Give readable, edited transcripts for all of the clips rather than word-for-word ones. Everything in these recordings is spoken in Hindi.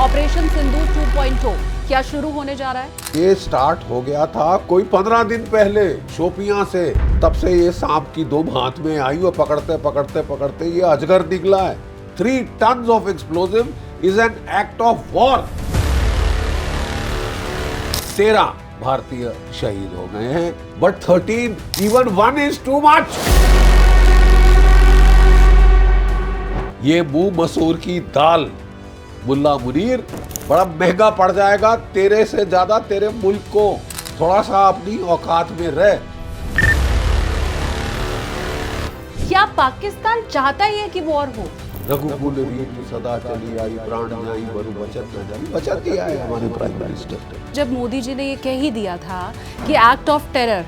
ऑपरेशन सिंदूर 2.0 क्या शुरू होने जा रहा है? ये स्टार्ट हो गया था कोई 15 दिन पहले शोपियां से। तब से ये सांप की दुम हाथ में आई और पकड़ते पकड़ते पकड़ते ये अजगर निकला है। 3 tons of explosive is an act of war। 13 भारतीय शहीद हो गए हैं, but 13 even 1 is too much। ये मुंह मसूर की दाल मुल्ला मुनीर बड़ा महंगा पड़ जाएगा तेरे से ज्यादा तेरे मुल्क को। थोड़ा सा अपनी औकात में रह। क्या पाकिस्तान चाहता ही है कि वॉर हो? रघुकुल रीत सदा चली आई, प्राण जाई बरु बचत न जाई। बचत दिया है हमारे प्राइम मिनिस्टर। जब मोदी जी ने ये कह ही दिया था कि act of terror,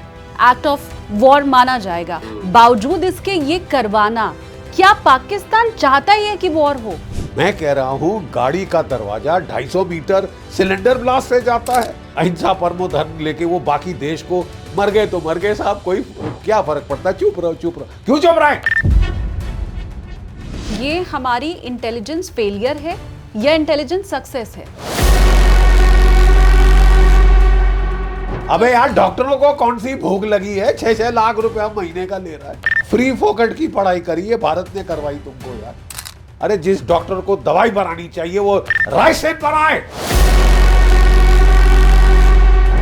act of war माना जाएगा, बावजूद इसके ये करवाना, क्या पाकिस्तान चाहता ही है कि वॉर हो? मैं कह रहा हूँ गाड़ी का दरवाजा 250 मीटर सिलेंडर ब्लास्ट से जाता है। अहिंसा परमो धर्म लेके वो बाकी देश को मर गए तो मर गए साहब, कोई क्या फर्क पड़ता है। चुप रहो चुप रहो। क्यों चुप रहे? ये हमारी इंटेलिजेंस फेलियर है या इंटेलिजेंस सक्सेस है? अबे यार, डॉक्टरों को कौन सी भूख लगी है? 6-6 लाख रुपया महीने का ले रहा है। फ्री फोकट की पढ़ाई करी है भारत ने करवाई तुमको यार। अरे जिस डॉक्टर को दवाई बनानी चाहिए वो राइसेन बनाए।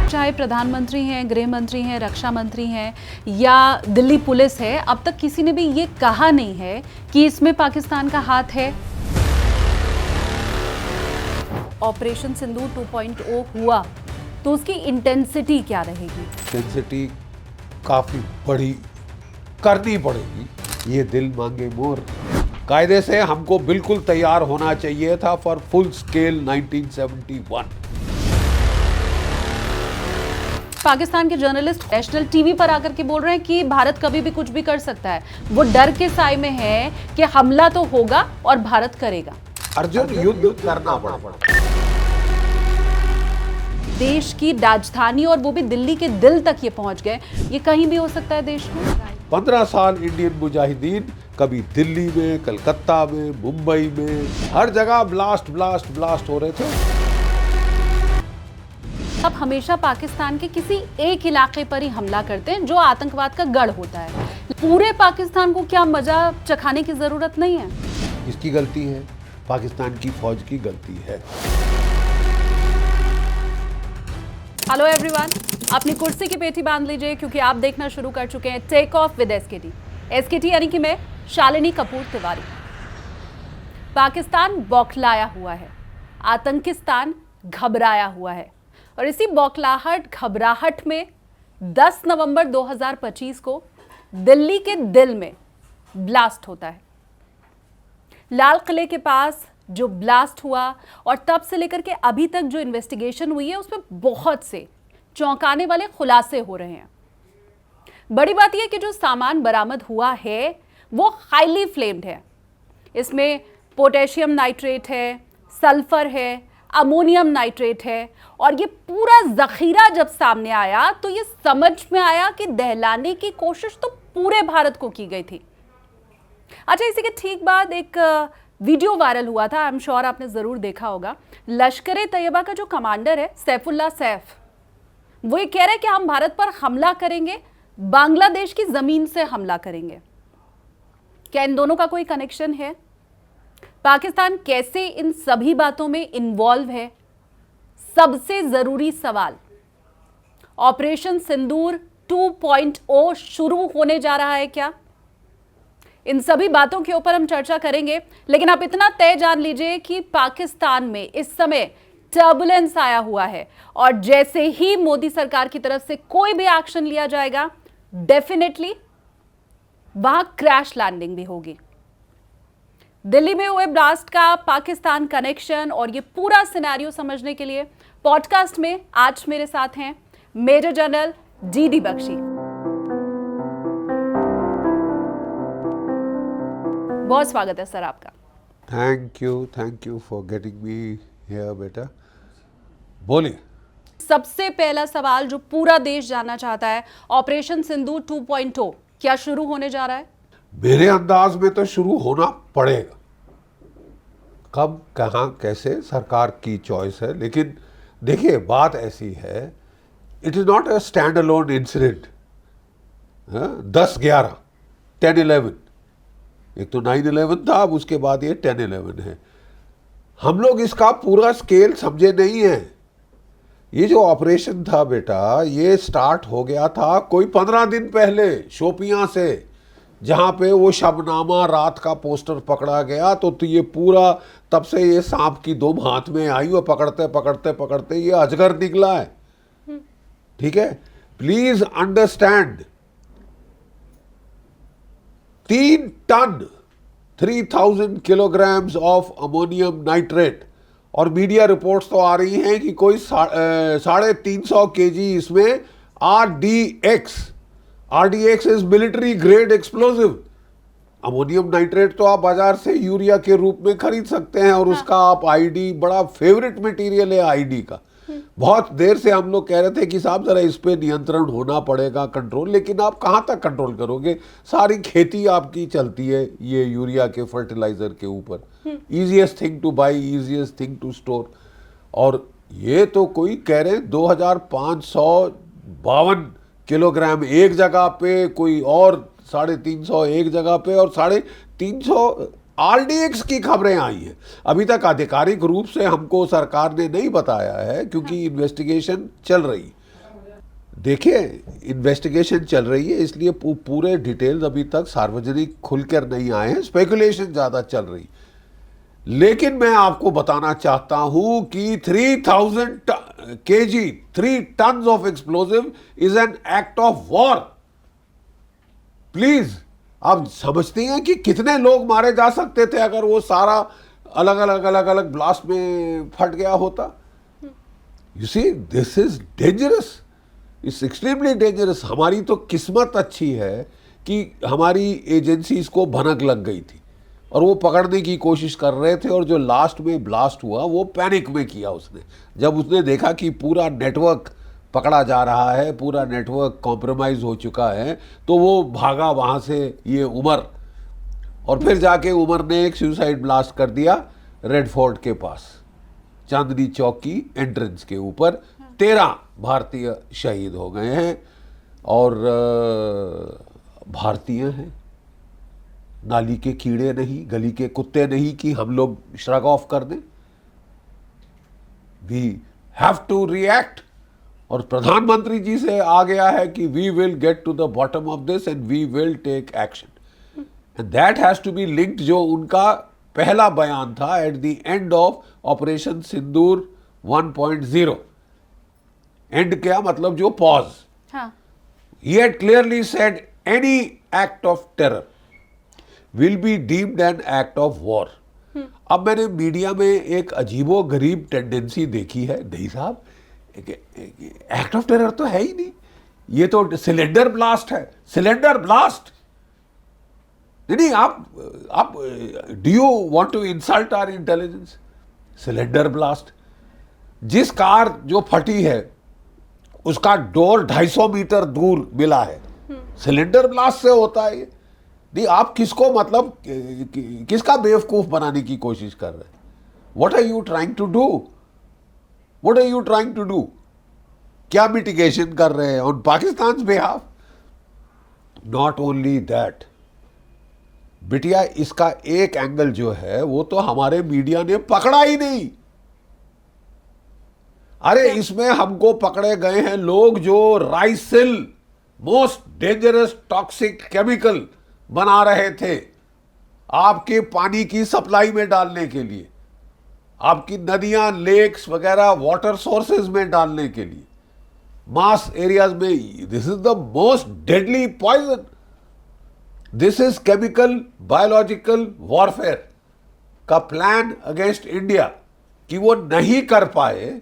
चाहे प्रधानमंत्री हैं, गृह मंत्री हैं, रक्षा मंत्री हैं या दिल्ली पुलिस है, अब तक किसी ने भी ये कहा नहीं है कि इसमें पाकिस्तान का हाथ है। ऑपरेशन सिंदूर 2.0 हुआ तो उसकी इंटेंसिटी क्या रहेगी? इंटेंसिटी काफी बड़ी करनी पड़ेगी। ये दिल मांगे मोर। कायदे से हमको बिल्कुल तैयार होना चाहिए था फॉर फुल स्केल 1971। पाकिस्तान के जर्नलिस्ट नेशनल टीवी पर आकर के बोल रहे हैं कि भारत कभी भी कुछ भी कर सकता है। वो डर के साए में है कि हमला तो होगा और भारत करेगा। अर्जुन, युद्ध करना पड़ेगा। देश की राजधानी और वो भी दिल्ली के दिल तक ये पहुंच गए। ये कहीं भी हो सकता है देश में। 15 साल इंडियन मुजाहिदीन कभी दिल्ली में, कलकत्ता में, मुंबई में, हर जगह ब्लास्ट ब्लास्ट ब्लास्ट हो रहे थे। अब हमेशा पाकिस्तान के किसी एक इलाके पर ही हमला करते हैं जो आतंकवाद का गढ़ होता है। पूरे पाकिस्तान को क्या मजा चखाने की जरूरत नहीं है। इसकी गलती है, पाकिस्तान की फौज की गलती है। हेलो एवरीवन, अपनी कुर्सी की पेटी बांध लीजिए क्योंकि आप देखना शुरू कर चुके हैं take off with SKT. SKT यानी कि मैं शालिनी कपूर तिवारी। पाकिस्तान बौखलाया हुआ है, आतंकिस्तान घबराया हुआ है और इसी बौखलाहट घबराहट में 10 नवंबर 2025 को दिल्ली के दिल में ब्लास्ट होता है। लाल किले के पास जो ब्लास्ट हुआ और तब से लेकर के अभी तक जो इन्वेस्टिगेशन हुई है उसमें बहुत से चौंकाने वाले खुलासे हो रहे हैं। बड़ी बात यह कि जो सामान बरामद हुआ है वो हाईली फ्लेम्ड है। इसमें पोटेशियम नाइट्रेट है, सल्फर है, अमोनियम नाइट्रेट है और ये पूरा जखीरा जब सामने आया तो ये समझ में आया कि दहलाने की कोशिश तो पूरे भारत को की गई थी। अच्छा, इसी के ठीक बाद एक वीडियो वायरल हुआ था, आई एम श्योर आपने जरूर देखा होगा। लश्कर ए तैयबा का जो कमांडर है सैफुल्लाह सैफ, वो ये कह रहे हैं कि हम भारत पर हमला करेंगे, बांग्लादेश की जमीन से हमला करेंगे। क्या इन दोनों का कोई कनेक्शन है? पाकिस्तान कैसे इन सभी बातों में इन्वॉल्व है? सबसे जरूरी सवाल, ऑपरेशन सिंदूर 2.0 शुरू होने जा रहा है क्या? इन सभी बातों के ऊपर हम चर्चा करेंगे, लेकिन आप इतना तय जान लीजिए कि पाकिस्तान में इस समय टर्बुलेंस आया हुआ है और जैसे ही मोदी सरकार की तरफ से कोई भी एक्शन लिया जाएगा, डेफिनेटली वहां क्रैश लैंडिंग भी होगी। दिल्ली में हुए ब्लास्ट का पाकिस्तान कनेक्शन और ये पूरा सिनेरियो समझने के लिए पॉडकास्ट में आज मेरे साथ हैं मेजर जनरल DD बख्शी। बहुत स्वागत है सर आपका। Thank you for getting me here बेटा। बोलिए। सबसे पहला सवाल जो पूरा देश जानना चाहता है, ऑपरेशन सिंदूर 2.0 क्या शुरू होने जा रहा है? मेरे अंदाज में तो शुरू होना पड़ेगा। कब कहाँ कैसे सरकार की चॉइस है, लेकिन देखिए बात ऐसी है, it is not a stand alone incident. 10-11, 10-11, एक तो 9/11 था, अब उसके बाद ये 10/11 है। हम लोग इसका पूरा स्केल समझे नहीं है। ये जो ऑपरेशन था बेटा, ये स्टार्ट हो गया था कोई 15 दिन पहले शोपियां से, जहां पे वो शबनामा रात का पोस्टर पकड़ा गया। तो ये पूरा तब से ये सांप की दुम हाथ में आई और पकड़ते पकड़ते पकड़ते ये अजगर निकला है। ठीक है, please understand, 3 ton 3000 kilograms of ammonium nitrate, और मीडिया रिपोर्ट्स तो आ रही हैं कि कोई 350 केजी इसमें RDX is military grade explosive. Ammonium nitrate तो आप बाजार से यूरिया के रूप में खरीद सकते हैं, और उसका आप आईडी, बड़ा फेवरेट मटेरियल है आईडी का। बहुत देर से हम लोग कह रहे थे कि साहब जरा इस पे नियंत्रण होना पड़ेगा, कंट्रोल, लेकिन आप कहाँ तक कंट्रोल करोगे? सारी खेती आपकी चलती है ये यूरिया के फर्टिलाइजर के ऊपर। Easiest thing to buy, easiest thing to store. और ये तो कोई कह रहे 2552 किलोग्राम एक जगह पे, कोई और 350 एक जगह पे, और 350 RDX की खबरें आई हैं। अभी तक आधिकारिक रूप से हमको सरकार ने नहीं बताया है, क्योंकि इन्वेस्टिगेशन चल रही। देखिए, इन्वेस्टिगेशन चल रही है, इसलिए पूरे डिटेल्स अभी तक सार्वजनिक खुलकर नहीं आए हैं, स्पेकुलेशन ज़्यादा चल रही। लेकिन मैं आपको बताना चाहता हूं कि 3000 kg, 3 ton of explosive is an act of war. Please, आप समझते हैं कि कितने लोग मारे जा सकते थे अगर वो सारा अलग अलग ब्लास्ट में फट गया होता? You see, this is dangerous, it's extremely dangerous. हमारी तो किस्मत अच्छी है कि हमारी एजेंसीज को भनक लग गई थी और वो पकड़ने की कोशिश कर रहे थे, और जो लास्ट में ब्लास्ट हुआ वो पैनिक में किया उसने। जब उसने देखा कि पूरा नेटवर्क पकड़ा जा रहा है, पूरा नेटवर्क कॉम्प्रोमाइज हो चुका है, तो वो भागा वहाँ से, ये उमर, और फिर जाके उमर ने एक सुसाइड ब्लास्ट कर दिया रेड फोर्ट के पास, चांदनी चौक की एंट्रेंस के ऊपर। 13 भारतीय शहीद हो गए हैं, और भारतीय हैं, नाली के कीड़े नहीं, गली के कुत्ते नहीं कि हम लोग श्रग ऑफ कर दें। We have to react. और प्रधानमंत्री जी से आ गया है कि we will get to the bottom of this and we will take action, and that has to be linked, जो उनका पहला बयान था at the end of operation Sindoor 1.0। And क्या मतलब? जो pause. He had clearly said any act of terror will be deemed an act of war. अब मैंने मीडिया में एक अजीबो गरीब टेंडेंसी देखी है, नहीं साहब, एक्ट ऑफ टेरर तो है ही नहीं, ये तो सिलेंडर ब्लास्ट है, सिलेंडर ब्लास्ट। नहीं, आप do you want to insult our intelligence? Cylinder blast. जिस कार जो फटी है उसका डोर 250 मीटर दूर मिला है, सिलेंडर ब्लास्ट से होता है ये। नहीं, आप किसको मतलब किसका बेवकूफ बनाने की कोशिश कर रहे हैं? What are you trying to do? What are you trying to do? क्या मिटिगेशन कर रहे हैं on Pakistan behalf? Not only that, बिटिया, इसका एक एंगल जो है वो तो हमारे मीडिया ने पकड़ा ही नहीं। अरे इसमें हमको पकड़े गए हैं लोग जो राइसिल, मोस्ट डेंजरस टॉक्सिक केमिकल बना रहे थे आपके पानी की सप्लाई में डालने के लिए, आपकी नदियां, लेक्स वगैरह वाटर सोर्सेज में डालने के लिए, मास एरियाज में। This is the most deadly poison. This is chemical biological warfare का प्लान अगेंस्ट इंडिया। कि वो नहीं कर पाए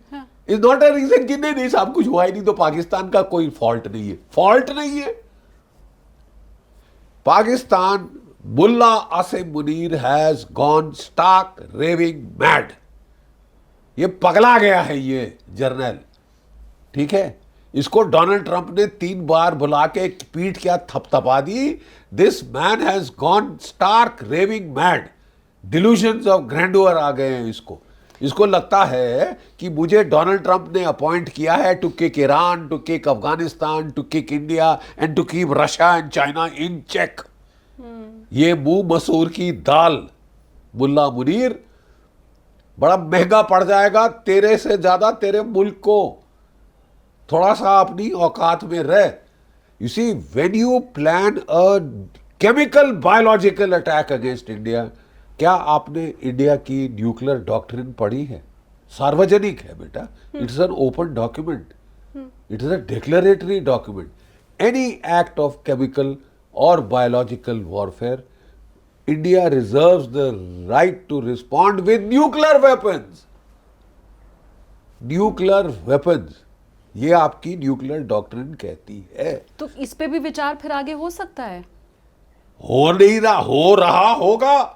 इज नॉट अ रीजन कि नहीं साहब कुछ हुआ ही नहीं तो पाकिस्तान का कोई फॉल्ट नहीं है। फॉल्ट नहीं है। पाकिस्तान, मुल्ला Asim Munir has gone stark raving mad. ये पगला गया है ये जर्नल, ठीक है। इसको डोनाल्ड ट्रंप ने 3 बार बुला के पीठ क्या थपथपा दी। This man has gone stark raving mad. Delusions of grandeur आ गए हैं इसको। इसको लगता है कि मुझे डोनाल्ड ट्रंप ने अपॉइंट किया है to kick Iran, to kick Afghanistan, to kick India and to keep Russia and China in check. ये मुंह मसूर की दाल मुल्ला मुनीर, बड़ा महंगा पड़ जाएगा तेरे से ज्यादा तेरे मुल्क को। थोड़ा सा अपनी औकात में रह। You see, when you plan a chemical biological attack against India, क्या आपने इंडिया की न्यूक्लियर डॉक्ट्रिन पढ़ी है? सार्वजनिक है बेटा, it is an open document, it is a declaratory document. Any act of chemical और biological warfare, India reserves the right to respond with nuclear weapons. Nuclear weapons, ये आपकी न्यूक्लियर डॉक्ट्रिन कहती है। तो इस पे भी विचार फिर आगे हो सकता है? हो नहीं रहा, हो रहा होगा।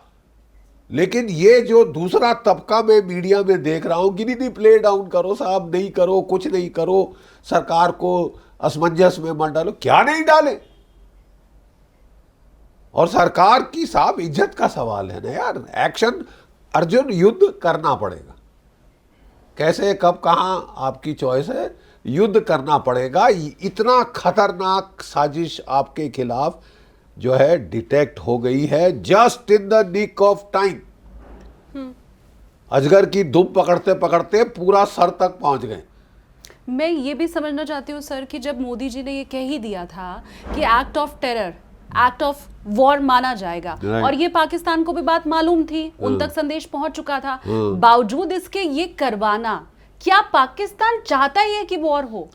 लेकिन ये जो दूसरा तबका मैं मीडिया में देख रहा हूं कि नहीं प्ले डाउन करो साहब, नहीं करो, कुछ नहीं करो, सरकार को असमंजस में मत डालो। क्या नहीं डाले? और सरकार की साहब इज्जत का सवाल है ना यार। एक्शन, अर्जुन युद्ध करना पड़ेगा। कैसे, कब, कहां, आपकी चॉइस है। युद्ध करना पड़ेगा। इतना खतरनाक साजिश आपके खिलाफ जो है डिटेक्ट हो गई है just in the nick of time. अजगर की दुम पकड़ते पकड़ते पूरा सर तक पहुंच गए। मैं ये भी समझना चाहती हूँ सर कि जब मोदी जी ने ये कह ही दिया था कि act of terror, act of war माना जाएगा, और ये पाकिस्तान को भी बात मालूम थी, उन तक संदेश पहुंच चुका था, बावजूद इसके ये करवाना, क्या पाकिस्तान चाहता ही है कि वॉर हो?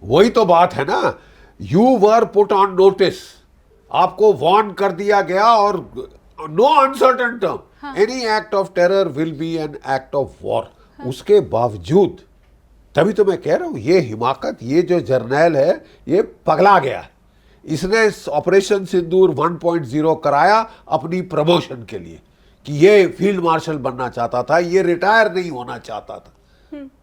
वही तो बात है ना। You were put on notice, आपको वार्न कर दिया गया, और no uncertain term, any act of terror will be an act of war. उसके बावजूद, तभी तो मैं कह रहा हूं, ये हिमाकत, ये जो जर्नैल है ये पगला गया है। इसने ऑपरेशन सिंदूर 1.0 कराया अपनी प्रमोशन के लिए कि ये फील्ड मार्शल बनना चाहता था, ये रिटायर नहीं होना चाहता था।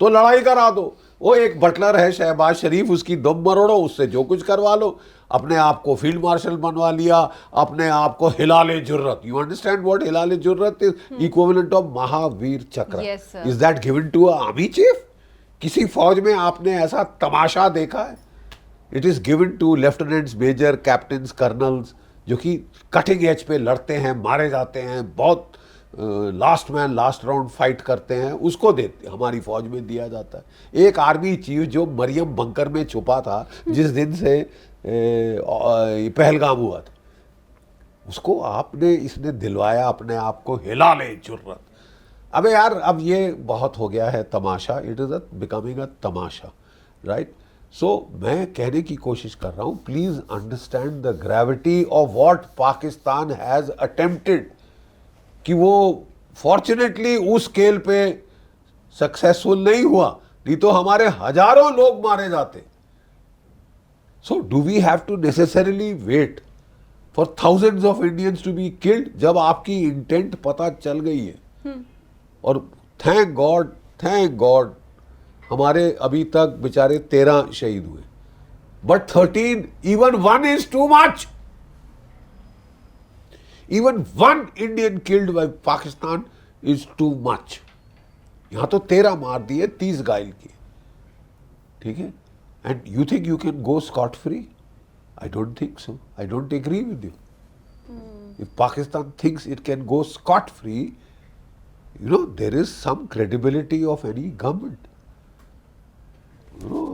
तो लड़ाई करा दो। वो एक बटलर है शहबाज शरीफ, उसकी दुम मरोड़ो, उससे जो कुछ करवा लो। अपने आप को फील्ड मार्शल बनवा लिया, अपने आप को Hilale Jurrat. You understand what Hilale Jurrat is? Equivalent of Mahavir Chakra. Is that given to a army chief? किसी फौज में आपने ऐसा तमाशा देखा है? It is given to lieutenants, major, captains, colonels, जो कि कटिंग एज पे लड़ते हैं, मारे जाते हैं, बहुत last man last round fight करते हैं, उसको देते, हमारी फौज में दिया जाता है। एक आर्मी चीफ जो मरियम बंकर में छुपा था जिस दिन से पहलगाम हुआ था, उसको आपने, इसने दिलवाया अपने आप को हिलाले जुर्रत। अबे यार, अब ये बहुत हो गया है तमाशा। It is becoming a tamasha, right? So मैं कहने की कोशिश कर रहा हूं, please understand the gravity of what Pakistan has attempted, कि वो फॉर्चुनेटली उस स्केल पे सक्सेसफुल नहीं हुआ, नहीं तो हमारे हजारों लोग मारे जाते। So do we have to necessarily wait for thousands of Indians to be killed जब आपकी इंटेंट पता चल गई है? और थैंक गॉड हमारे अभी तक बेचारे 13 शहीद हुए, but 13, even 1 is too much. Even one Indian killed by Pakistan is too much. यहां तो 13 मार दिए, 30 घायल किए, ठीक है? And you think you can go scot free? I don't think so. I don't agree with you. If Pakistan thinks it can go scot free, you know, there is some credibility of any government. You know,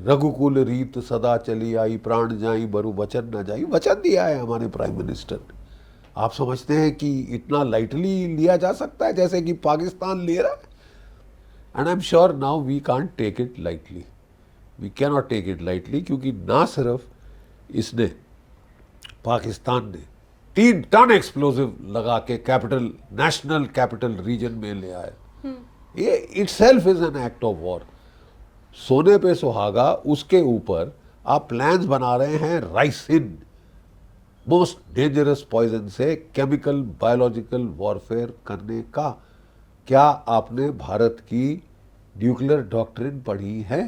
रघुकुल रीत सदा चली आई, प्राण जाई बरु वचन न जाई। वचन दिया है हमारे प्राइम मिनिस्टर ने। आप समझते हैं कि इतना लाइटली लिया जा सकता है जैसे कि पाकिस्तान ले रहा है? And I am sure now we can't take it lightly, we can not take it lightly, क्योंकि ना सिर्फ इसने, पाकिस्तान ने 3 टन एक्सप्लोजिव लगा के कैपिटल, नेशनल कैपिटल रीजन में ले आया। ये itself is an act of war. सोने पे सुहागा, उसके ऊपर आप प्लान्स बना रहे हैं राइसिन, मोस्ट डेंजरस पॉइजन से केमिकल बायोलॉजिकल वॉरफेयर करने का। क्या आपने भारत की न्यूक्लियर डॉक्ट्रिन पढ़ी है?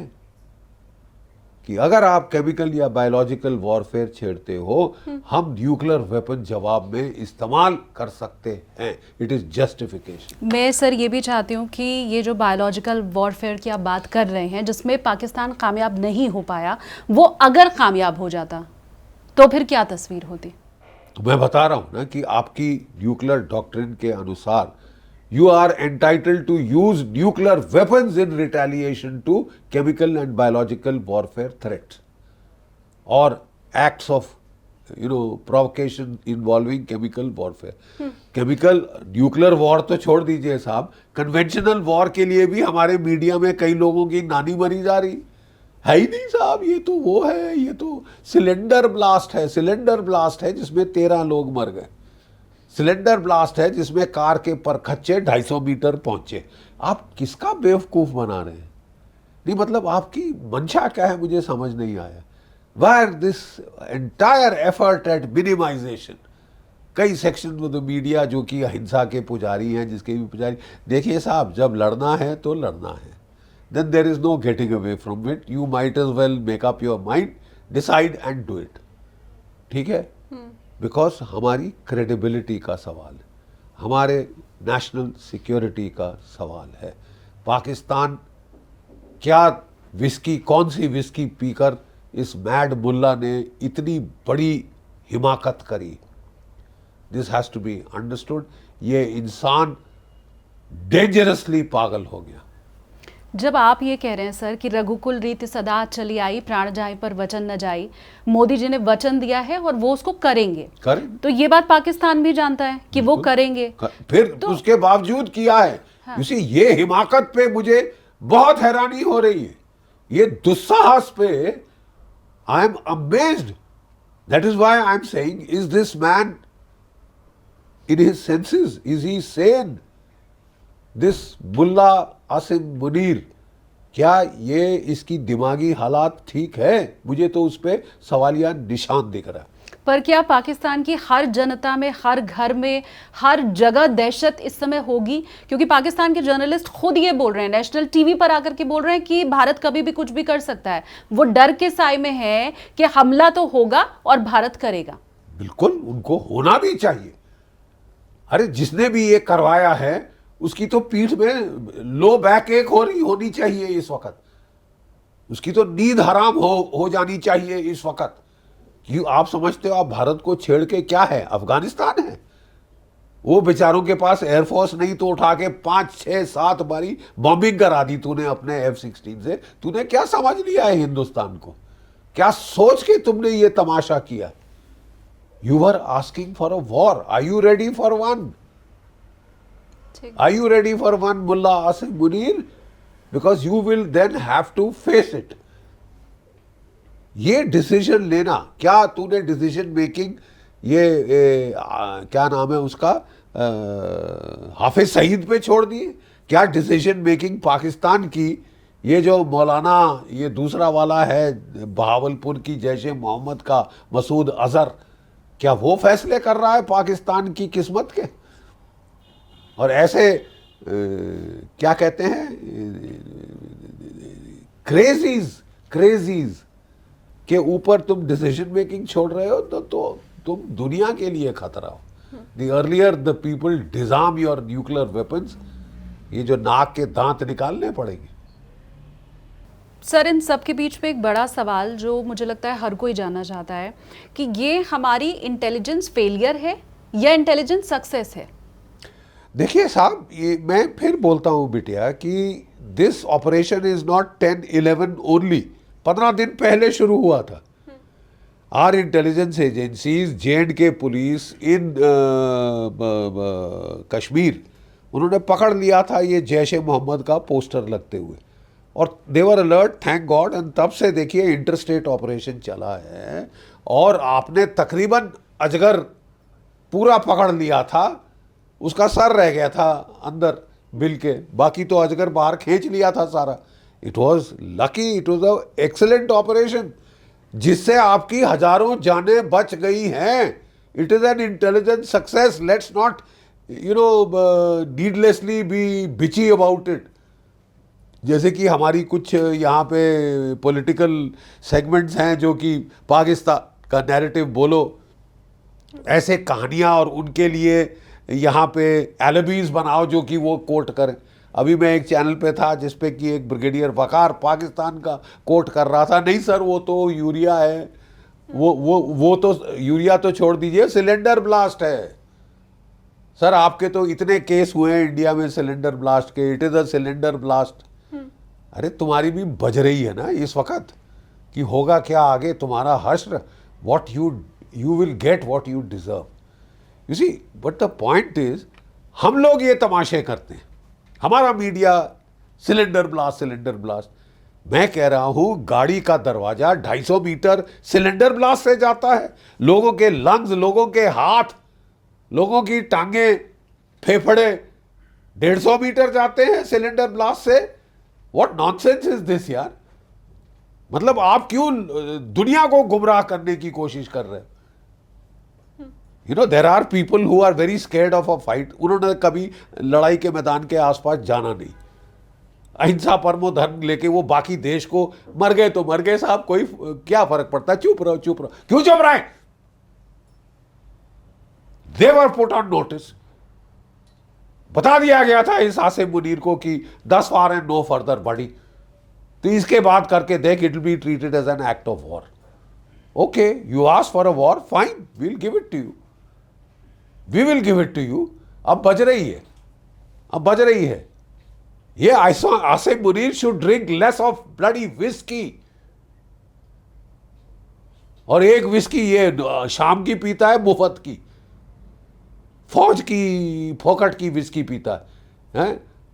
कि अगर आप केमिकल या बायोलॉजिकल वॉरफेयर छेड़ते हो, हम न्यूक्लियर वेपन जवाब में इस्तेमाल कर सकते हैं। It is justification. मैं सर ये भी चाहती हूँ कि ये जो बायोलॉजिकल वॉरफेयर की आप बात कर रहे हैं, जिसमें पाकिस्तान कामयाब नहीं हो पाया, वो अगर कामयाब हो जाता तो फिर क्या तस्वीर होती? मैं बता रहा हूं ना कि आपकी न्यूक्लियर डॉक्ट्रिन के अनुसार you are entitled to use nuclear weapons in retaliation to chemical and biological warfare threats or acts of provocation involving chemical warfare। chemical nuclear war तो छोड़ दीजिए साहब, conventional war के लिए भी हमारे मीडिया में कई लोगों की नानी मरी जा रही है ही नहीं साहब। ये तो वो है, ये तो सिलेंडर ब्लास्ट है जिसमें 13 लोग मर गए। सिलेंडर ब्लास्ट है जिसमें कार के परखच्चे 250 मीटर पहुंचे। आप किसका बेवकूफ बना रहे हैं? नहीं मतलब आपकी मंशा क्या है, मुझे समझ नहीं आया। Why are this entire effort at minimisation. कई सेक्शन ऑफ द मीडिया जो कि अहिंसा के पुजारी हैं, जिसके भी पुजारी, देखिए साहब, जब लड़ना है तो लड़ना है, then there is no getting away from it. You might as well make up your mind, decide and do it. ठीक है? बिकॉज हमारी क्रेडिबिलिटी का सवाल है, हमारे नेशनल सिक्योरिटी का सवाल है। पाकिस्तान क्या विस्की, कौन सी विस्की पीकर इस मैड मुल्ला ने इतनी बड़ी हिमाकत करी? This has to be understood. ये इंसान डेंजरसली पागल हो गया। जब आप ये कह रहे हैं सर कि रघुकुल रीति सदा चली आई, प्राण जाए पर वचन न जाई, मोदी जी ने वचन दिया है और वो उसको करेंगे, तो ये बात पाकिस्तान भी जानता है कि वो करेंगे, फिर तो उसके बावजूद किया है। हाँ। ये हिमाकत पे मुझे बहुत हैरानी हो रही है, ये दुस्साहस पे I am amazed. That is why I am saying, is this man in his senses? Is he sane? This mullah Asim Munir, क्या ये इसकी दिमागी हालात ठीक है? मुझे तो उस पर सवालिया निशान दिख रहा है। पर क्या पाकिस्तान की हर जनता में, हर घर में, हर जगह दहशत इस समय होगी? क्योंकि पाकिस्तान के जर्नलिस्ट खुद ये बोल रहे हैं, नेशनल टीवी पर आकर के बोल रहे हैं कि भारत कभी भी कुछ भी कर सकता है। वो डर के साए में है कि हमला तो होगा और भारत करेगा। बिल्कुल, उनको होना भी चाहिए। अरे जिसने भी ये करवाया है उसकी तो पीठ में लो बैक एक होनी चाहिए इस वक्त, उसकी तो नींद हराम हो जानी चाहिए इस वक्त। क्यों आप समझते हो आप भारत को छेड़ के क्या है? अफगानिस्तान है? वो बेचारों के पास एयरफोर्स नहीं तो उठा के 5, 6, 7 बारी बॉम्बिंग करा दी तूने अपने F-16 से। तूने क्या समझ लिया है हिंदुस्तान को? क्या सोच के तुमने ये तमाशा किया? You are asking for a war, are you ready for one? Are you ready for one Mullah Asim Munir? Because you will then have to face it. ये डिसीजन लेना, क्या तूने डिसीजन मेकिंग क्या नाम है उसका, हाफिज सईद पे छोड़ दिए? क्या डिसीजन मेकिंग पाकिस्तान की ये जो मौलाना, ये दूसरा वाला है बहावलपुर की जैश मोहम्मद का मसूद अजहर, क्या वो फैसले कर रहा है पाकिस्तान की किस्मत के? और ऐसे क्या कहते हैं, क्रेजीज के ऊपर तुम डिसीजन मेकिंग छोड़ रहे हो तो तुम दुनिया के लिए खतरा हो। The earlier the people disarm your nuclear weapons, ये जो नाक के दांत निकालने पड़ेंगे। सर, इन सब के बीच में एक बड़ा सवाल जो मुझे लगता है हर कोई जानना चाहता है कि ये हमारी इंटेलिजेंस फेलियर है या इंटेलिजेंस सक्सेस है? देखिए साहब, ये मैं फिर बोलता हूँ बिटिया कि this operation is not 10-11 only. 15 दिन पहले शुरू हुआ था। Our intelligence agencies, J&K police in Kashmir, उन्होंने पकड़ लिया था ये जैश मोहम्मद का पोस्टर लगते हुए, और देवर अलर्ट, थैंक गॉड। एंड तब से देखिए इंटरस्टेट ऑपरेशन चला है, और आपने तकरीबन अजगर पूरा पकड़ लिया था, उसका सर रह गया था अंदर बिल के, बाकी तो अजगर बाहर खींच लिया था सारा। It was lucky, it was a excellent operation, जिससे आपकी हजारों जानें बच गई हैं। It is an intelligence success. Let's not needlessly be bitchy about it. जैसे कि हमारी कुछ यहाँ पे पॉलिटिकल सेगमेंट्स हैं जो कि पाकिस्तान का नैरेटिव बोलो, ऐसे कहानियाँ, और उनके लिए यहाँ पे एलिबीज बनाओ जो कि वो कोट करें। अभी मैं एक चैनल पे था जिस पे कि एक ब्रिगेडियर वकार पाकिस्तान का कोट कर रहा था। नहीं सर, वो तो यूरिया है, वो तो यूरिया तो छोड़ दीजिए, सिलेंडर ब्लास्ट है। सर आपके तो इतने केस हुए हैं इंडिया में सिलेंडर ब्लास्ट के, it is a cylinder blast. अरे तुम्हारी भी बज रही है ना इस वक्त कि होगा क्या आगे तुम्हारा हश्र, what you will get what you deserve, you see. But the point is हम लोग ये तमाशे करते हैं, हमारा मीडिया सिलेंडर ब्लास्ट। मैं कह रहा हूं गाड़ी का दरवाजा 250 मीटर सिलेंडर ब्लास्ट से जाता है, लोगों के लंग्स, लोगों के हाथ, लोगों की टांगे, फेफड़े 150 मीटर जाते हैं सिलेंडर ब्लास्ट से। व्हाट नॉनसेंस इज दिस यार। मतलब आप क्यों दुनिया को गुमराह करने की कोशिश कर रहे हैं? You know there are people who are very scared of a fight. उन्होंने कभी लड़ाई के मैदान के आसपास जाना नहीं, अहिंसा परमो धर्म लेके वो बाकी देश को मर गए तो मर गए साहब, कोई क्या फर्क पड़ता है, चुप रहो। क्यों चुप रहे? दे वर पुट ऑन नोटिस। बता दिया गया था इस आसिम मुनीर को कि 10 far and no further body, तो इसके बाद करके देख, it will be treated as an act of war. Okay, you ask for a war, fine, we will give it to you, we will give it to you. अब बज रही है ये Asim Munir should drink less of bloody whisky, और एक विस्की ये शाम की पीता है, मुफ्त की, फौज की फोकट की विस्की पीता है,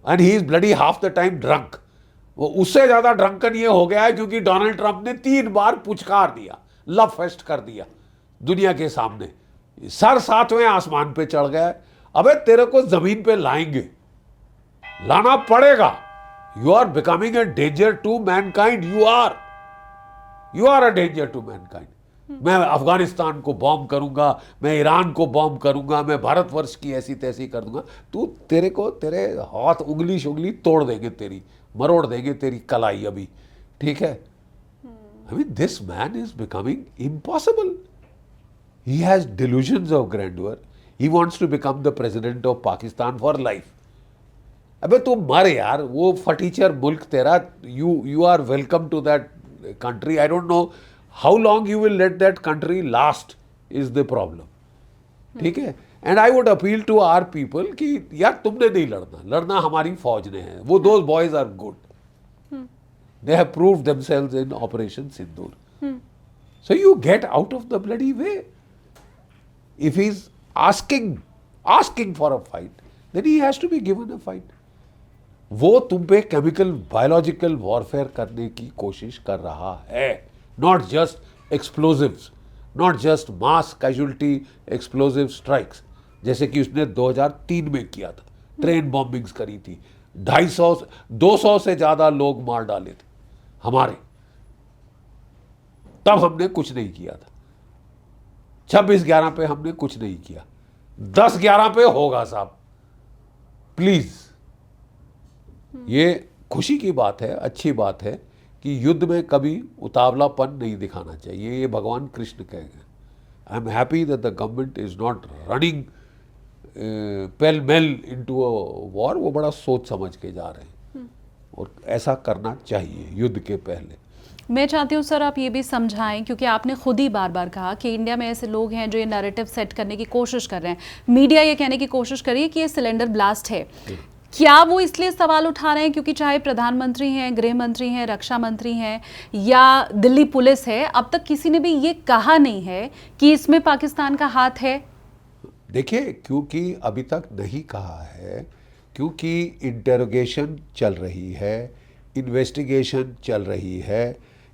and he is bloody half the time drunk. वो उससे ज्यादा ड्रंकन ये हो गया है क्योंकि डोनाल्ड ट्रंप ने 3 बार पुचकार दिया, लव फेस्ट कर दिया दुनिया के सामने, सर 7वें आसमान पे चढ़ गया। अबे तेरे को जमीन पे लाएंगे, लाना पड़ेगा। You are becoming a danger to mankind, you are a danger to mankind. मैं अफगानिस्तान को बॉम्ब करूंगा, मैं ईरान को बॉम्ब करूंगा, मैं भारतवर्ष की ऐसी तैसी कर दूंगा, तेरे हाथ उंगली शुंगली तोड़ देंगे, तेरी मरोड़ देंगे तेरी कलाई अभी, ठीक है? I mean this man is becoming impossible. He has delusions of grandeur, he wants to become the president of Pakistan for life. अबे तू मर यार, वो फटीचर मुल्क तेरा, you are welcome to that country. I don't know how long you will let that country last is the problem. ठीक है? And I would appeal to our people कि यार तुमने नहीं लड़ना हमारी फौज ने है। वो those boys are good. They have proved themselves in Operation Sindoor. So you get out of the bloody way. If he's asking for a fight, then he has to be given a fight. वो तुम पे केमिकल बायोलॉजिकल वॉरफेयर करने की कोशिश कर रहा है, not just explosives, not just mass casualty explosive strikes, जैसे कि उसने 2003 में किया था, ट्रेन बॉम्बिंग्स करी थी, 200 से ज़्यादा लोग मार डाले थे हमारे, तब हमने कुछ नहीं किया था। 26/11 पे हमने कुछ नहीं किया, 10/11 पे होगा साहब, प्लीज़। ये खुशी की बात है, अच्छी बात है कि युद्ध में कभी उतावलापन नहीं दिखाना चाहिए, ये भगवान कृष्ण कह गए। I am happy that the government is not running pell mell into a war. वो बड़ा सोच समझ के जा रहे हैं और ऐसा करना चाहिए युद्ध के पहले। मैं चाहती हूँ सर आप ये भी समझाएं, क्योंकि आपने खुद ही बार बार कहा कि इंडिया में ऐसे लोग हैं जो ये नैरेटिव सेट करने की कोशिश कर रहे हैं, मीडिया ये कहने की कोशिश कर रही है कि ये सिलेंडर ब्लास्ट है। क्या वो इसलिए सवाल उठा रहे हैं क्योंकि चाहे प्रधानमंत्री हैं, गृह मंत्री हैं, रक्षा मंत्री हैं या दिल्ली पुलिस है, अब तक किसी ने भी ये कहा नहीं है कि इसमें पाकिस्तान का हाथ है? देखिए, क्योंकि अभी तक नहीं कहा है, क्योंकि इंटेरोगेशन चल रही है, इन्वेस्टिगेशन चल रही है।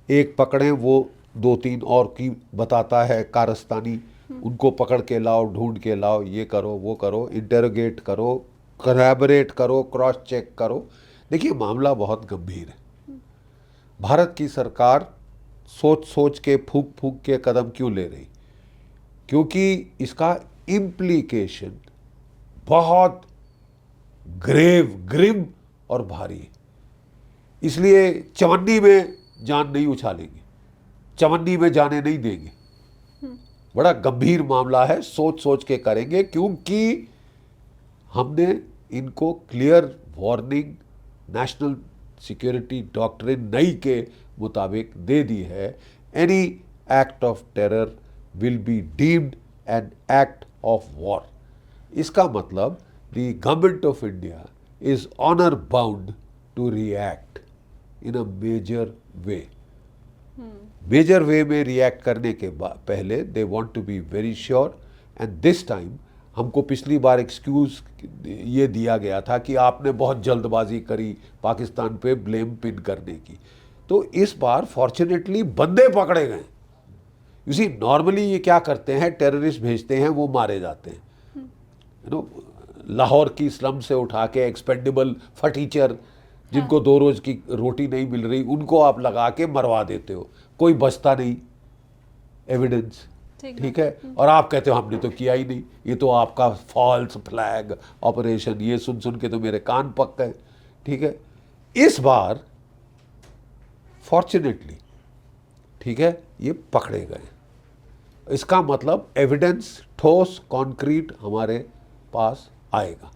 एक पकड़े वो 2-3 और की बताता है कारस्तानी, उनको पकड़ के लाओ, ढूंढ के लाओ, ये करो वो करो, इंटेरोगेट करो, कोलैबोरेट करो, क्रॉस चेक करो। देखिए मामला बहुत गंभीर है। भारत की सरकार सोच के फूक के कदम क्यों ले रही? क्योंकि इसका इम्प्लीकेशन बहुत ग्रेव, ग्रिम और भारी है। इसलिए चवन्नी में जान नहीं उछालेंगे, चवन्नी में जाने नहीं देंगे। बड़ा गंभीर मामला है, सोच सोच के करेंगे, क्योंकि हमने इनको clear warning national security doctrine नई के मुताबिक दे दी है। Any act of terror will be deemed an act of war. इसका मतलब the government of India is honour bound to react in a major way. Major way में रिएक्ट करने के पहले they want to be very sure, and this time हमको पिछली बार एक्सक्यूज ये दिया गया था कि आपने बहुत जल्दबाजी करी पाकिस्तान पे ब्लेम पिन करने की, तो इस बार फॉर्चुनेटली बंदे पकड़े गए। यू सी नॉर्मली ये क्या करते हैं, टेररिस्ट भेजते हैं, वो मारे जाते हैं। यू नो, लाहौर की स्लम से उठा के एक्सपेंडेबल फटीचर जिनको 2 रोज की रोटी नहीं मिल रही, उनको आप लगा के मरवा देते हो, कोई बचता नहीं एविडेंस, ठीक है। और आप कहते हो हमने तो किया ही नहीं, ये तो आपका फॉल्स फ्लैग ऑपरेशन, ये सुन सुन के तो मेरे कान पक गए, ठीक है। इस बार फॉर्चुनेटली, ठीक है, ये पकड़े गए। इसका मतलब एविडेंस ठोस कॉन्क्रीट हमारे पास आएगा।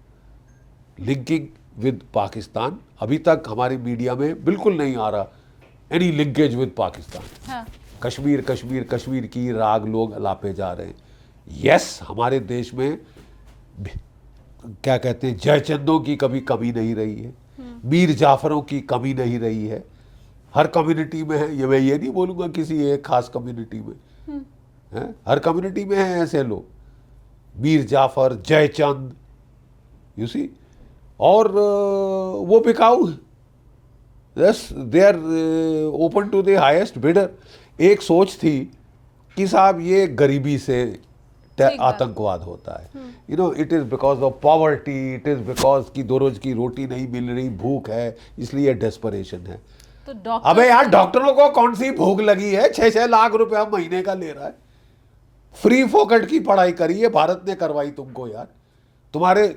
लिंकिंग विद पाकिस्तान अभी तक हमारी मीडिया में बिल्कुल नहीं आ रहा, एनी लिंकेज विद पाकिस्तान। हाँ। कश्मीर कश्मीर कश्मीर की राग लोग अलापे जा रहे हैं। यस, हमारे देश में क्या कहते हैं, जयचंदों की कभी कमी नहीं रही है, मीर जाफरों की कमी नहीं रही है, हर कम्युनिटी में है। ये मैं ये नहीं बोलूँगा किसी एक खास कम्युनिटी में है, हर कम्युनिटी में है ऐसे लोग, मीर जाफर, जयचंद, यू सी। और वो बिकाऊ, yes, they are open to the highest bidder. एक सोच थी कि साहब ये गरीबी से आतंकवाद होता है, you know, it is because of poverty, it is because कि 2 रोज की रोटी नहीं मिल रही, भूख है, इसलिए डेस्परेशन है। तो अबे यार, डॉक्टरों को कौन सी भूख लगी है, 6-6 लाख रुपया महीने का ले रहा है, फ्री फोकट की पढ़ाई करी है, भारत ने करवाई तुमको यार, तुम्हारे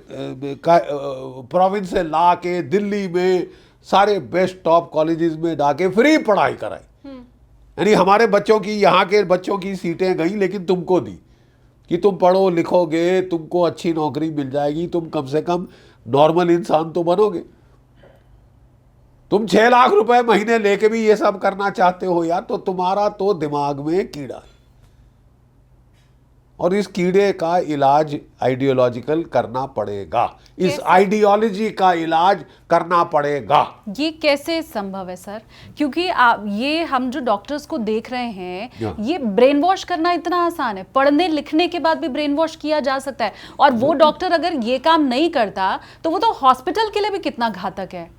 प्रोविंस से ला के दिल्ली में सारे बेस्ट टॉप कॉलेजेस में डाके फ्री पढ़ाई कराई। यानी हमारे बच्चों की, यहाँ के बच्चों की सीटें गई, लेकिन तुमको दी कि तुम पढ़ो लिखोगे, तुमको अच्छी नौकरी मिल जाएगी, तुम कम से कम नॉर्मल इंसान तो बनोगे। तुम 6 लाख रुपए महीने लेके भी ये सब करना चाहते हो यार, तो तुम्हारा तो दिमाग में कीड़ा है, और इस कीड़े का इलाज आइडियोलॉजिकल करना पड़ेगा, इस आइडियोलॉजी का इलाज करना पड़ेगा। ये कैसे संभव है सर? क्योंकि ये हम जो डॉक्टर्स को देख रहे हैं, ये ब्रेन वॉश करना इतना आसान है, पढ़ने लिखने के बाद भी ब्रेन वॉश किया जा सकता है, और वो डॉक्टर अगर ये काम नहीं करता तो वो तो हॉस्पिटल के लिए भी कितना घातक है।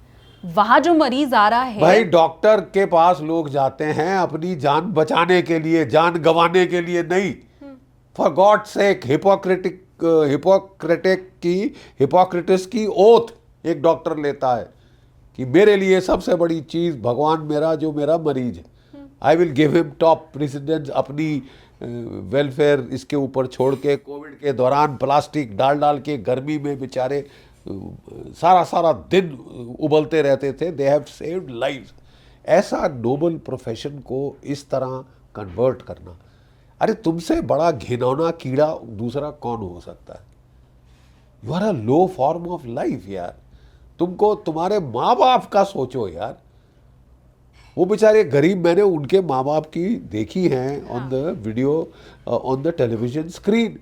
वहां जो मरीज आ रहा है, भाई डॉक्टर के पास लोग जाते हैं अपनी जान बचाने के लिए, जान गंवाने के लिए नहीं। फॉर गॉड सेक, हिपोक्रेटिस की ओथ एक डॉक्टर लेता है कि मेरे लिए सबसे बड़ी चीज भगवान मेरा, जो मेरा मरीज है, I will give him top president, अपनी वेलफेयर इसके ऊपर छोड़ के। कोविड के दौरान प्लास्टिक डाल डाल के गर्मी में बेचारे सारा दिन उबलते रहते थे, दे हैव सेव्ड लाइव्स। ऐसा नोबल प्रोफेशन को इस तरह कन्वर्ट करना, अरे तुमसे बड़ा घिनौना कीड़ा दूसरा कौन हो सकता है? You are a low form of life यार। तुमको तुम्हारे माँ बाप का सोचो यार, वो बेचारे गरीब, मैंने उनके माँ बाप की देखी हैं on the video, on the television screen.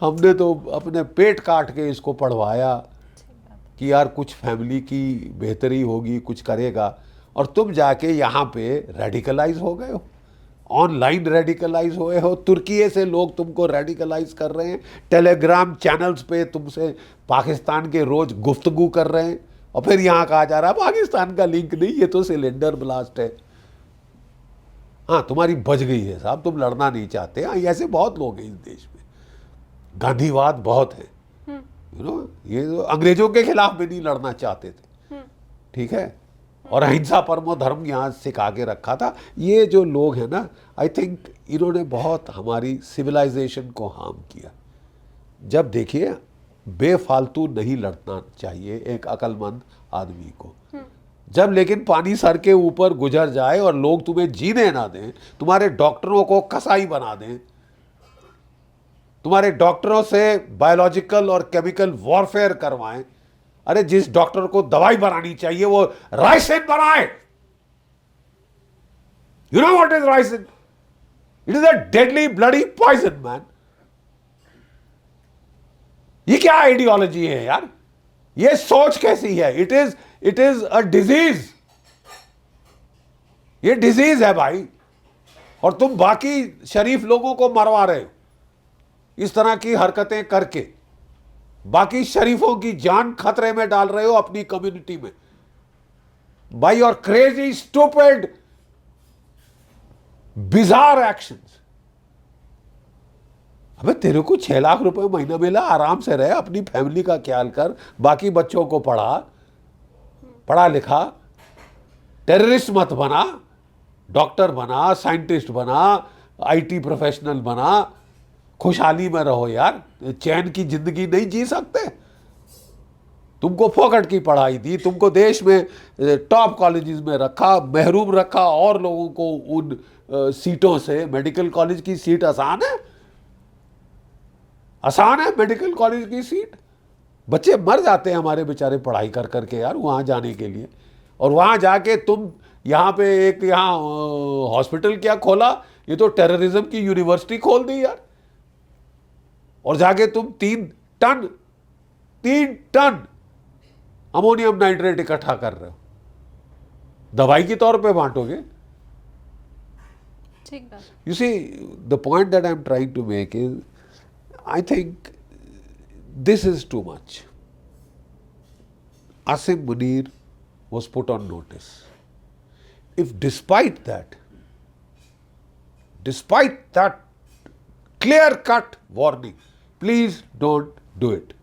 हमने तो अपने पेट काट के इसको पढ़वाया कि यार कुछ फैमिली की बेहतरी होगी, कुछ करेगा, और तुम जाके यहाँ पे रेडिकलाइज हो गए हो, ऑनलाइन रेडिकलाइज हुए हो। तुर्की से लोग तुमको रेडिकलाइज कर रहे हैं, टेलीग्राम चैनल्स पे तुमसे पाकिस्तान के रोज गुफ्तगू कर रहे हैं, और फिर यहाँ कहा जा रहा है पाकिस्तान का लिंक नहीं, ये तो सिलेंडर ब्लास्ट है। हाँ, तुम्हारी बच गई है साहब, तुम लड़ना नहीं चाहते। हाँ, ऐसे बहुत लोग हैं इस देश में, गांधीवाद बहुत है, यू नो, ये तो अंग्रेजों के खिलाफ भी नहीं लड़ना चाहते थे, ठीक है, और अहिंसा परमो धर्म यहाँ सिखा के रखा था। ये जो लोग हैं ना, आई थिंक इन्होंने बहुत हमारी सिविलाइजेशन को हार्म किया। जब देखिए, बेफालतू नहीं लड़ना चाहिए एक अक्लमंद आदमी को। जब लेकिन पानी सर के ऊपर गुजर जाए और लोग तुम्हें जीने ना दें, तुम्हारे डॉक्टरों को कसाई बना दें, तुम्हारे डॉक्टरों से बायोलॉजिकल और केमिकल वॉरफेयर करवाएं, अरे जिस डॉक्टर को दवाई बनानी चाहिए वो राइसिन बनाए। You know what is ricin? It is a deadly bloody poison man. ये क्या आइडियोलॉजी है यार? ये सोच कैसी है? It is a disease. ये डिजीज है भाई, और तुम बाकी शरीफ लोगों को मरवा रहे हो इस तरह की हरकतें करके। बाकी शरीफों की जान खतरे में डाल रहे हो अपनी कम्युनिटी में by your crazy stupid bizarre actions. अबे तेरे को 6 लाख रुपए महीना मिला, आराम से रहे, अपनी फैमिली का ख्याल कर, बाकी बच्चों को पढ़ा लिखा, टेररिस्ट मत बना, डॉक्टर बना, साइंटिस्ट बना, आईटी प्रोफेशनल बना, खुशहाली में रहो यार। चैन की जिंदगी नहीं जी सकते? तुमको फोकट की पढ़ाई दी, तुमको देश में टॉप कॉलेजेस में रखा, महरूम रखा और लोगों को उन सीटों से। मेडिकल कॉलेज की सीट आसान है? आसान है मेडिकल कॉलेज की सीट? बच्चे मर जाते हैं हमारे बेचारे पढ़ाई कर करके यार वहाँ जाने के लिए। और वहाँ जाके तुम यहाँ पे एक हॉस्पिटल क्या खोला, ये तो टेररिज्म की यूनिवर्सिटी खोल दी यार। और जाके तुम 3 टन अमोनियम नाइट्रेट इकट्ठा कर रहे हो, दवाई के तौर पे बांटोगे। ठीक बात। You see the point that I am trying to make is, I think this is too much. Asim Munir was put on notice. If despite that clear-cut warning, please don't do it.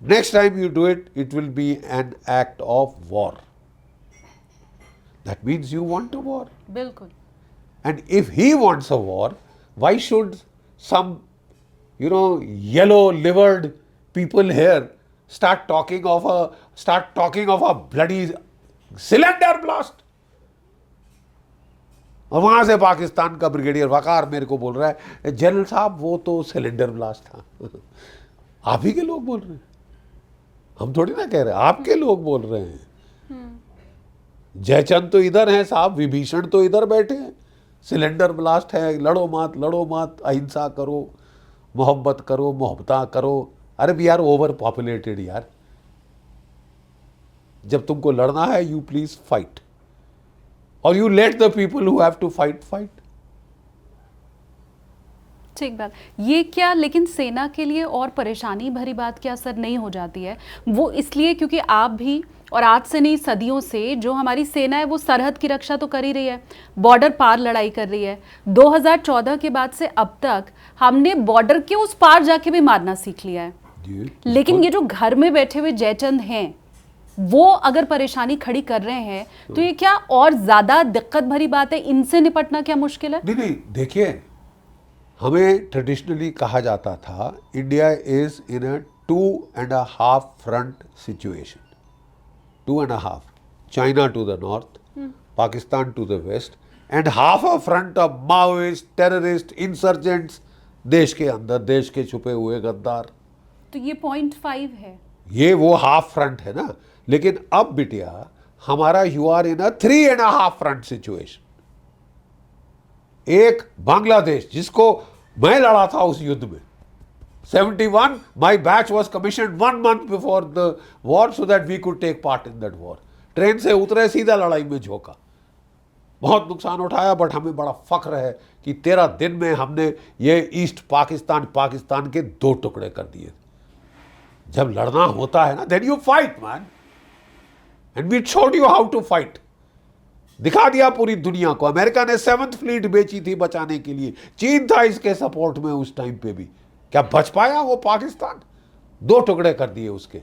Next time you do it, it will be an act of war. That means you want a war. बिल्कुल। And if he wants a war, why should some yellow-livered people here start talking of a bloody cylinder blast? और वहां से पाकिस्तान का ब्रिगेडियर वकार मेरे को बोल रहा है, जनरल साहब वो तो सिलेंडर ब्लास्ट था। आप ही के लोग बोल रहे हैं, हम थोड़ी ना कह रहे, आपके लोग बोल रहे हैं। जयचंद तो इधर हैं साहब, विभीषण तो इधर बैठे हैं। सिलेंडर ब्लास्ट है, लड़ो मत, अहिंसा करो, मोहब्बत करो, मोहब्बता करो। अरे वी आर ओवर पॉपुलेटेड यार। जब तुमको लड़ना है, यू प्लीज फाइट, और you let the people who have to fight. ठीक बात। ये क्या लेकिन सेना के लिए और परेशानी भरी बात क्या सर नहीं हो जाती है? वो इसलिए क्योंकि आप भी, और आज से नहीं सदियों से जो हमारी सेना है वो सरहद की रक्षा तो कर ही रही है, बॉर्डर पार लड़ाई कर रही है। 2014 के बाद से अब तक हमने बॉर्डर के उस पार जाके भी मारना सीख लिया है। लेकिन ये जो घर में बैठे हुए जयचंद हैं वो अगर परेशानी खड़ी कर रहे हैं तो ये क्या और ज्यादा दिक्कत भरी बात है? इनसे निपटना क्या मुश्किल है? नहीं, देखिए, हमें ट्रेडिशनली कहा जाता था India is in a 2.5 front situation. 2.5, China to the north, Pakistan to the west, and half a front of Maoist, terrorist, insurgents देश के अंदर, देश के छुपे हुए गद्दार। तो ये 0.5 है, ये वो हाफ फ्रंट है ना। लेकिन अब बिटिया हमारा you are in a 3.5 front situation. एक बांग्लादेश जिसको मैं लड़ा था उस युद्ध में 71, my batch was commissioned 1 month before the war so that we could take part in that war. Train से उतरे, सीधा लड़ाई में झोंका, बहुत नुकसान उठाया, बट हमें बड़ा फख्र है कि 13 दिन में हमने ये ईस्ट पाकिस्तान के 2 टुकड़े कर दिए। जब लड़ना होता है ना, then you fight man, and we showed you how to fight. दिखा दिया पूरी दुनिया को। अमेरिका ने 7th फ्लीट बेची थी बचाने के लिए, चीन था इसके सपोर्ट में उस टाइम पे भी। क्या बच पाया वो पाकिस्तान? 2 टुकड़े कर दिए उसके।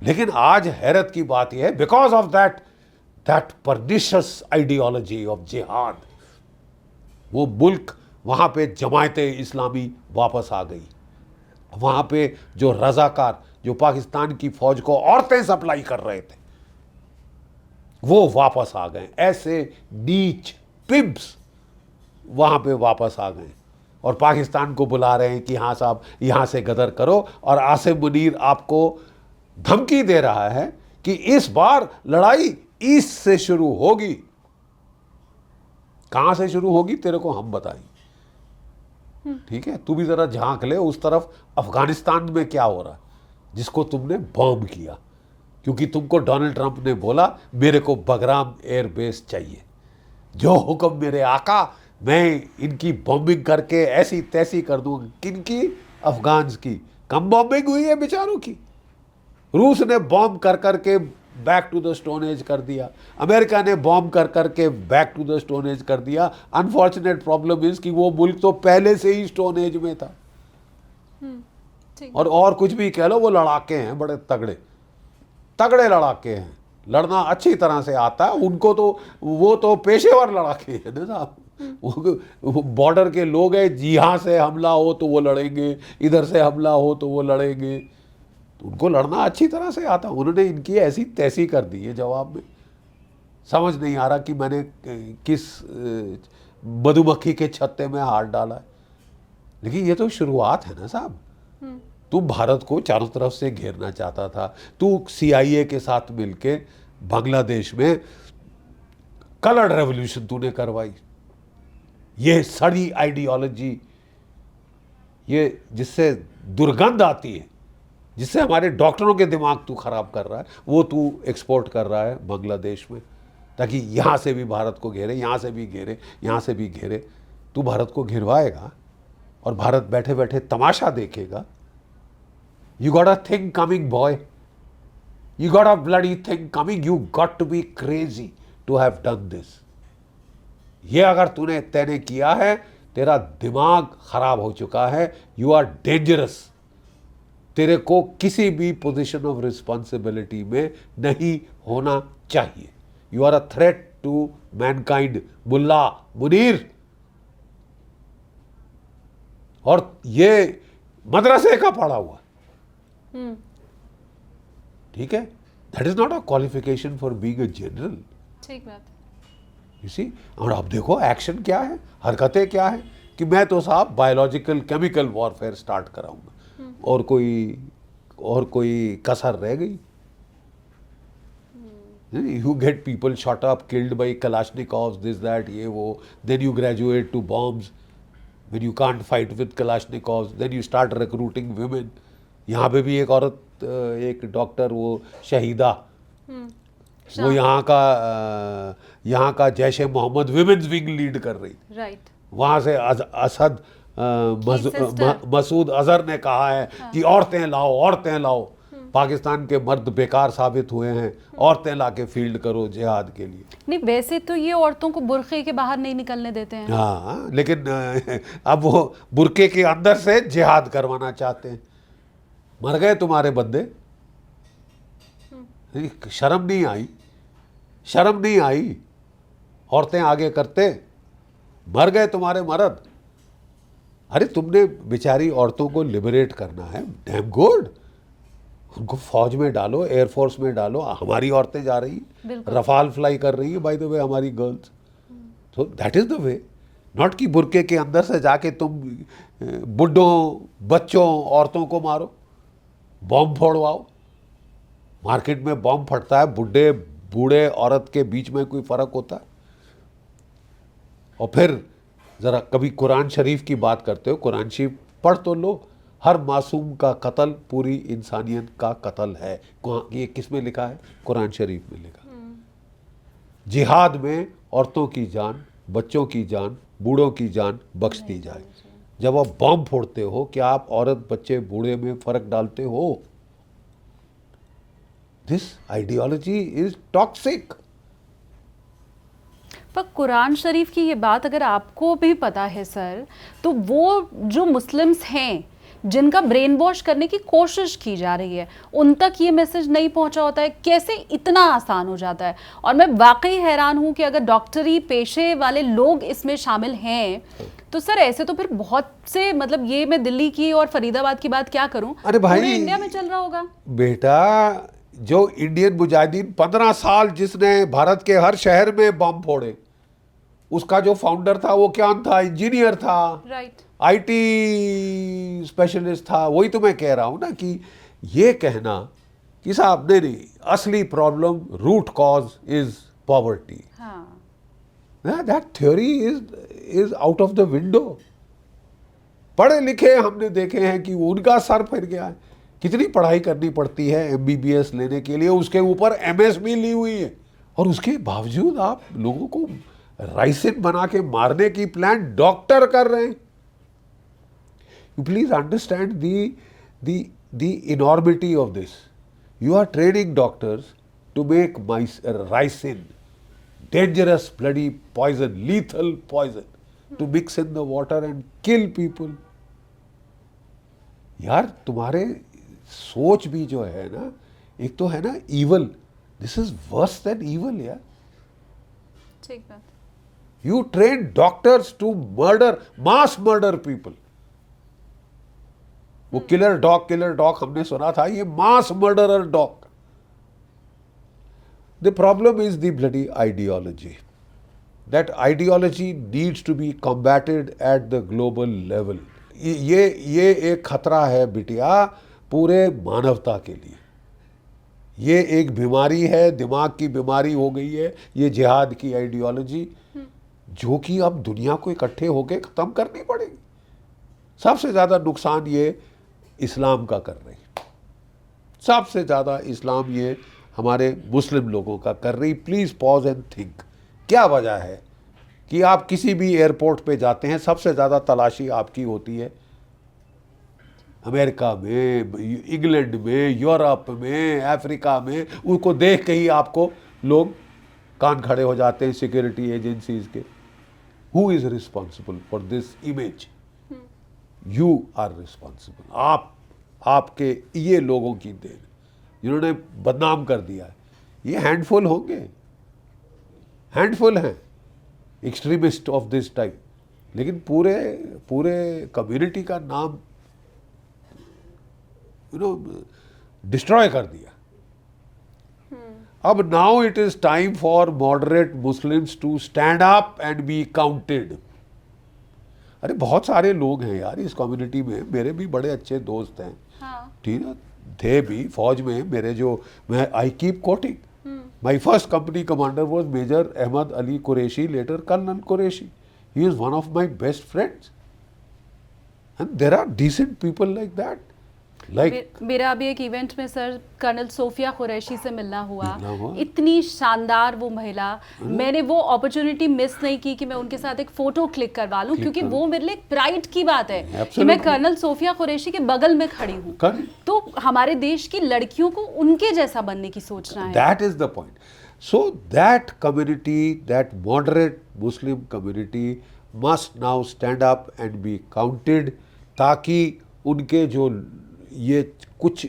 लेकिन आज हैरत की बात यह है, because of that pernicious ideology of जिहाद, वो मुल्क वहां पे जमायते इस्लामी वापस आ गई। वहां पे जो रजाकार, जो पाकिस्तान की फौज को औरतें सप्लाई कर रहे थे, वो वापस आ गए, ऐसे नीच पिम्प्स वहां पे वापस आ गए और पाकिस्तान को बुला रहे हैं कि हाँ साहब यहां से गदर करो। और आसिम मुनीर आपको धमकी दे रहा है कि इस बार लड़ाई ईस्ट से शुरू होगी। कहां से शुरू होगी तेरे को हम बताएंगे, ठीक है? तू भी जरा झांक ले उस तरफ, अफगानिस्तान में क्या हो रहा है जिसको तुमने बॉम्ब किया, क्योंकि तुमको डोनाल्ड ट्रंप ने बोला मेरे को बगराम एयरबेस चाहिए, जो हुक्म मेरे आका, मैं इनकी बॉम्बिंग करके ऐसी तैसी कर दूंगा। किनकी? अफगान्स की। कम बॉम्बिंग हुई है बेचारों की। रूस ने बॉम्ब कर करके back to the stone age कर दिया, अमेरिका ने बॉम्ब कर करके back to the stone age कर दिया। अनफॉर्चुनेट प्रॉब्लम इज कि वो मुल्क तो पहले से ही स्टोन एज में था। और कुछ भी कह लो, वो लड़ाके हैं बड़े तगड़े तगड़े लड़ाके हैं, लड़ना अच्छी तरह से आता है उनको। तो वो तो पेशेवर लड़ाके हैं ना साहब, वो बॉर्डर के लोग हैं। यहाँ से हमला हो तो वो लड़ेंगे, इधर से हमला हो तो वो लड़ेंगे, तो उनको लड़ना अच्छी तरह से आता। उन्होंने इनकी ऐसी तैसी कर दी है जवाब में। समझ नहीं आ रहा कि मैंने किस मधुमक्खी के छत्ते में हाथ डाला है। लेकिन ये तो शुरुआत है ना साहब। तू भारत को चारों तरफ से घेरना चाहता था। तू CIA के साथ मिलके बांग्लादेश में कलर रेवोल्यूशन तूने करवाई। ये सड़ी आइडियोलॉजी, ये जिससे दुर्गंध आती है, जिससे हमारे डॉक्टरों के दिमाग तू खराब कर रहा है, वो तू एक्सपोर्ट कर रहा है बांग्लादेश में, ताकि यहाँ से भी भारत को घेरे, यहाँ से भी घेरे, यहाँ से भी घेरे। तू भारत को घिरवाएगा और भारत बैठे बैठे तमाशा देखेगा। You got a thing coming, boy. You got a bloody thing coming. You got to be crazy to have done this. ये अगर तूने किया है, तेरा दिमाग खराब हो चुका है। You are dangerous. तेरे को किसी भी पोजीशन ऑफ रिस्पॉन्सिबिलिटी में नहीं होना चाहिए। You are a threat to mankind, मुल्ला मुनीर। और ये मदरसे का पढ़ा हुआ, ठीक है? That is not a qualification for being a general. ठीक बात। You see. और अब देखो एक्शन क्या है, हरकतें क्या है कि मैं तो साहब बायोलॉजिकल केमिकल वॉरफेयर स्टार्ट कराऊंगा, और कोई कसर रह गई? You get people shot up, killed by Kalashnikovs, this that, ये वो, then you graduate to bombs. When you can't fight with Kalashnikovs, then you start recruiting women. यहाँ पे भी एक औरत, एक डॉक्टर, वो शहीदा, वो यहाँ का जैश ए मोहम्मद विमेन्स विंग लीड कर रही। राइट। वहाँ से असद मसूद अजहर ने कहा है कि औरतें लाओ, औरतें लाओ। पाकिस्तान के मर्द बेकार साबित हुए हैं, औरतें लाके फील्ड करो जिहाद के लिए। नहीं, वैसे तो ये औरतों को बुर्के के बाहर नहीं निकलने देते हैं। हाँ, लेकिन अब वो बुर्के के अंदर से जिहाद करवाना चाहते हैं। मर गए तुम्हारे बंदे। शर्म नहीं आई, शर्म नहीं आई? औरतें आगे करते, मर गए तुम्हारे मर्द। अरे तुमने बेचारी औरतों को लिबरेट करना है, डैम गुड। उनको फौज में डालो, एयरफोर्स में डालो। हमारी औरतें जा रही, रफाल फ्लाई कर रही है, बाय द वे, हमारी गर्ल्स। तो that is the way, not कि बुर्के के अंदर से जाके तुम बुड्ढों, बच्चों, औरतों को मारो, बॉम्ब फोड़वाओ। मार्केट में बॉम्ब फटता है, बुढ़े बूढ़े औरत के बीच में कोई फर्क होता है? और फिर ज़रा कभी कुरान शरीफ की बात करते हो, कुरान शरीफ पढ़ तो लो। हर मासूम का कत्ल पूरी इंसानियत का कत्ल है। ये किस में लिखा है? कुरान शरीफ में लिखा। जिहाद में औरतों की जान, बच्चों की जान, बूढ़ों की जान बख्श दी जाए। जब आप बॉम्ब फोड़ते हो, क्या आप औरत, बच्चे, बूढ़े में फर्क डालते हो? This ideology is toxic. पर कुरान शरीफ की ये बात अगर आपको भी पता है सर, तो वो जो मुस्लिम्स हैं जिनका ब्रेन वॉश करने की कोशिश की जा रही है, उन तक ये मैसेज नहीं पहुंचा होता है। कैसे इतना आसान हो जाता है? और मैं वाकई हैरान हूं कि अगर डॉक्टरी पेशे वाले लोग इसमें शामिल हैं, तो सर ऐसे तो फिर बहुत से, मतलब ये मैं दिल्ली की और फरीदाबाद की बात क्या करूं, अरे भाई, पूरे इंडिया में चल रहा होगा। बेटा, जो इंडियन मुजाहिदीन 15 साल जिसने भारत के हर शहर में बम फोड़े, उसका जो फाउंडर था वो क्या था? इंजीनियर था, राइट। आईटी स्पेशलिस्ट था। वही तो मैं कह रहा हूं ना कि ये कहना कि साहब नहीं, असली problem, root cause is poverty, हाँ, that theory is out of the window. पढ़े लिखे हमने देखे हैं कि उनका सर फिर गया है। कितनी पढ़ाई करनी पड़ती है एमबीबीएस लेने के लिए, उसके ऊपर एमएस भी ली हुई है, और उसके बावजूद आप लोगों को राइसिन बना के मारने की प्लान डॉक्टर कर रहे हैं। You please understand the enormity of this. You are training doctors to make ricin, dangerous bloody poison, lethal poison, to mix in the water and kill people. यार तुम्हारे सोच भी जो है ना, एक तो है ना evil, this is worse than evil यार। ठीक बात। You train doctors to murder, mass murder people. वो किलर डॉग हमने सुना था, ये mass murderer dog. The problem is the bloody ideology. That ideology needs to be combated at the global level. ये एक खतरा है बिटिया पूरे मानवता के लिए। ये एक बीमारी है, दिमाग की बीमारी हो गई है ये जिहाद की आइडियोलॉजी, जो कि अब दुनिया को इकट्ठे होकर ख़त्म करनी पड़ेगी। सबसे ज़्यादा नुकसान ये इस्लाम का कर रही, सबसे ज़्यादा इस्लाम ये हमारे मुस्लिम लोगों का कर रही। Please pause and think. क्या वजह है कि आप किसी भी एयरपोर्ट पे जाते हैं, सबसे ज़्यादा तलाशी आपकी होती है अमेरिका में, इंग्लैंड में, यूरोप में, अफ्रीका में। उनको देख के ही आपको लोग कान खड़े हो जाते हैं सिक्योरिटी एजेंसीज के। Who is responsible for this image? You are responsible. आपके ये लोगों की देन जिन्होंने बदनाम कर दिया है। ये हैंडफुल होंगे, हैंडफुल हैं एक्सट्रीमिस्ट ऑफ दिस टाइप, लेकिन पूरे कम्युनिटी का नाम डिस्ट्रॉय कर दिया। अब now it is time for moderate Muslims to stand up and be counted. अरे बहुत सारे लोग हैं यार इस कम्युनिटी में, मेरे भी बड़े अच्छे दोस्त हैं, ठीक है, थे भी फौज में मेरे। जो मैं I keep quoting, my first company commander was major Ahmad Ali Qureshi, later colonel Qureshi. He is one of my best friends and there are decent people like that. मेरा अभी एक इवेंट में सर कर्नल सोफिया कुरैशी से मिलना हुआ। इतनी शानदार वो महिला, मैंने वो अपॉर्चुनिटी मिस नहीं की कि मैं उनके साथ एक फोटो क्लिक करवा लूं, क्योंकि वो मेरे लिए प्राइड की बात है कि मैं कर्नल सोफिया कुरैशी के बगल में खड़ी हूँ। तो हमारे देश की लड़कियों को उनके जैसा बनने की सोचना है। That is the point. So that community, that moderate Muslim community must now stand up and be counted, ताकि उनके जो ये कुछ